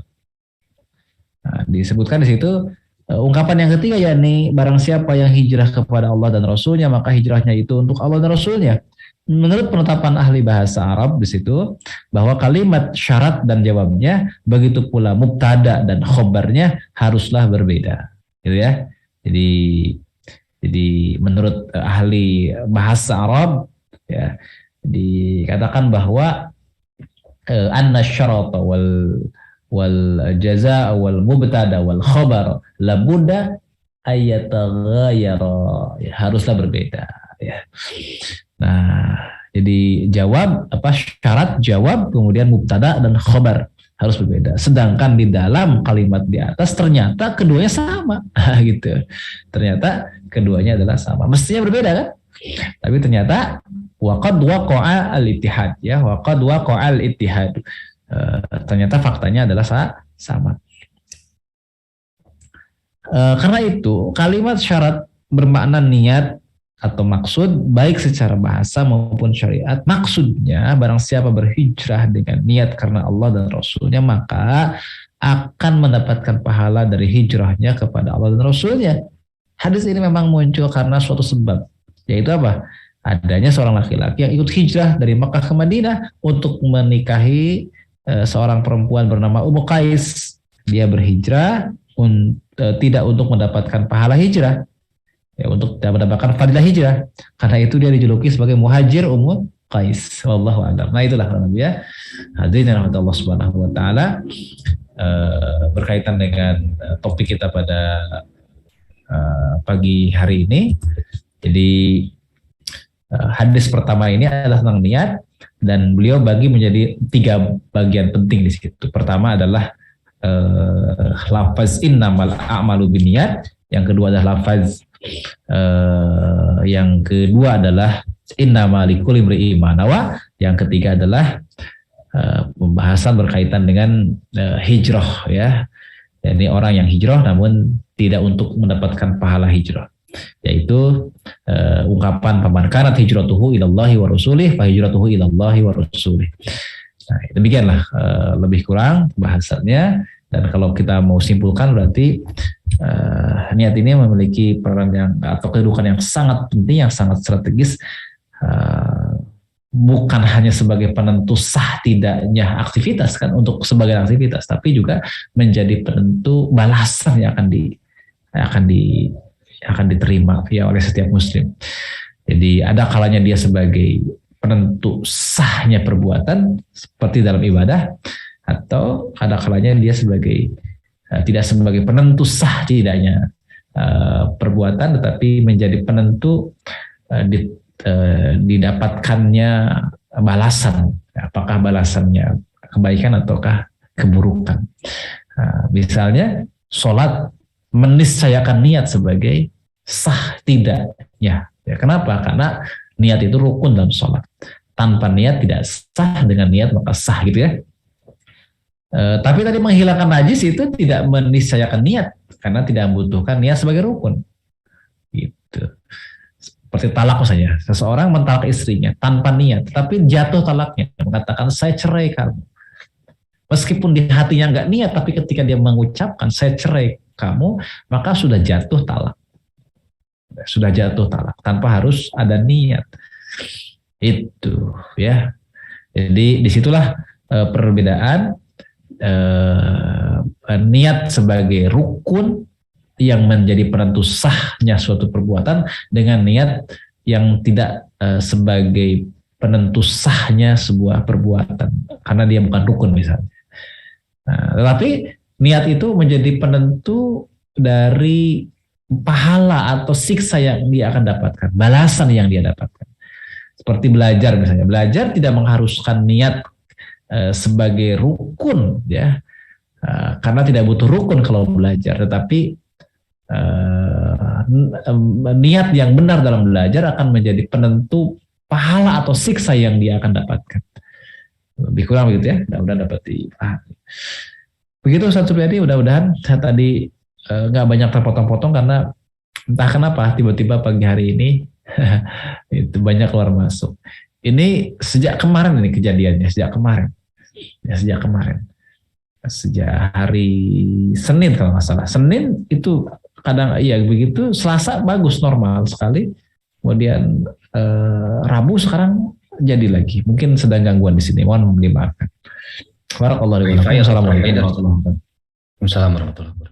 Nah, disebutkan di situ ungkapan yang ketiga, yakni barang siapa yang hijrah kepada Allah dan Rasulnya maka hijrahnya itu untuk Allah dan Rasulnya. Menurut penetapan ahli bahasa Arab di situ bahwa kalimat syarat dan jawabnya begitu pula mubtada dan khobarnya haruslah berbeda, gitu ya. Jadi menurut ahli bahasa Arab ya dikatakan bahwa anna syarata wal jazaa wal mubtada wal khabar labudda ayataghayyara, ya, haruslah berbeda, ya. Nah, jadi syarat jawab kemudian mubtada dan khabar harus berbeda. Sedangkan di dalam kalimat di atas ternyata keduanya sama, gitu. Ternyata keduanya adalah sama. Mestinya berbeda kan? Tapi ternyata waqad waqa'a al-ittihad, ya, waqad waqa'a al-ittihad. Ternyata faktanya adalah sama. Karena itu kalimat syarat bermakna niat atau maksud baik secara bahasa maupun syariat. Maksudnya barang siapa berhijrah dengan niat karena Allah dan Rasulnya maka akan mendapatkan pahala dari hijrahnya kepada Allah dan Rasulnya. Hadis ini memang muncul karena suatu sebab, yaitu apa? Adanya seorang laki-laki yang ikut hijrah dari Makkah ke Madinah untuk menikahi seorang perempuan bernama Ummu Qais. Dia berhijrah tidak untuk mendapatkan pahala hijrah, ya, untuk tidak mendapatkan fadilah hijrah. Karena itu dia dijuluki sebagai muhajir Ummu Qais. Wallahu a'lam. Nah, itulah ya hadirin rahmat Allah Subhanahu wa taala, berkaitan dengan topik kita pada pagi hari ini. Jadi hadis pertama ini adalah tentang niat. Dan beliau bagi menjadi 3 bagian penting di situ. Pertama adalah lafaz innamal a'malu binniyat. Yang kedua adalah lafaz yang kedua adalah innamal likulli imri'in ma nawa. Yang ketiga adalah pembahasan berkaitan dengan hijrah, ya. Jadi orang yang hijrah namun tidak untuk mendapatkan pahala hijrah, yaitu ungkapan paman kanat hijratuhu ilallahi wa rasulih fa hijratuhu ilallahi wa rasulih. Nah, demikianlah lebih kurang bahasannya. Dan kalau kita mau simpulkan berarti niat ini memiliki peran yang atau kedudukan yang sangat penting, yang sangat strategis, bukan hanya sebagai penentu sah tidaknya aktivitas kan untuk sebagian aktivitas, tapi juga menjadi penentu balasan yang akan diterima ya oleh setiap muslim. Jadi ada kalanya dia sebagai penentu sahnya perbuatan seperti dalam ibadah, atau ada kalanya dia sebagai tidak sebagai penentu sah tidaknya perbuatan, tetapi menjadi penentu didapatkannya balasan, apakah balasannya kebaikan ataukah keburukan. Misalnya sholat meniscayakan niat sebagai sah tidaknya. Ya, kenapa? Karena niat itu rukun dalam sholat. Tanpa niat tidak sah, dengan niat maka sah gitu ya. Tapi tadi menghilangkan najis itu tidak meniscayakan niat karena tidak membutuhkan niat sebagai rukun. Gitu. Seperti talak saja. Seseorang mentalak istrinya tanpa niat, tapi jatuh talaknya, mengatakan saya cerai kamu. Meskipun di hatinya nggak niat, tapi ketika dia mengucapkan saya cerai kamu, maka sudah jatuh talak. Sudah jatuh talak tanpa harus ada niat. Itu ya. Jadi disitulah perbedaan niat sebagai rukun yang menjadi penentu sahnya suatu perbuatan dengan niat yang tidak sebagai penentu sahnya sebuah perbuatan karena dia bukan rukun misalnya. Nah, tetapi niat itu menjadi penentu dari pahala atau siksa yang dia akan dapatkan, balasan yang dia dapatkan. Seperti belajar misalnya, belajar tidak mengharuskan niat sebagai rukun ya, karena tidak butuh rukun kalau belajar, tetapi niat yang benar dalam belajar akan menjadi penentu pahala atau siksa yang dia akan dapatkan. Lebih kurang begitu ya, mudah-mudahan dapat dipahami. Begitu Ustaz Supriyadi, mudah-mudahan saya tadi nggak banyak terpotong-potong karena entah kenapa tiba-tiba pagi hari ini itu banyak keluar masuk. Ini sejak kemarin ini kejadiannya, sejak hari Senin kalau nggak salah. Senin itu kadang iya begitu, Selasa bagus normal sekali, kemudian Rabu sekarang jadi lagi. Mungkin sedang gangguan di sini, mohon dimaafkan. Barakallahu fiikum. Assalamualaikum warahmatullahi wabarakatuh. Waalaikumsalam warahmatullahi wabarakatuh.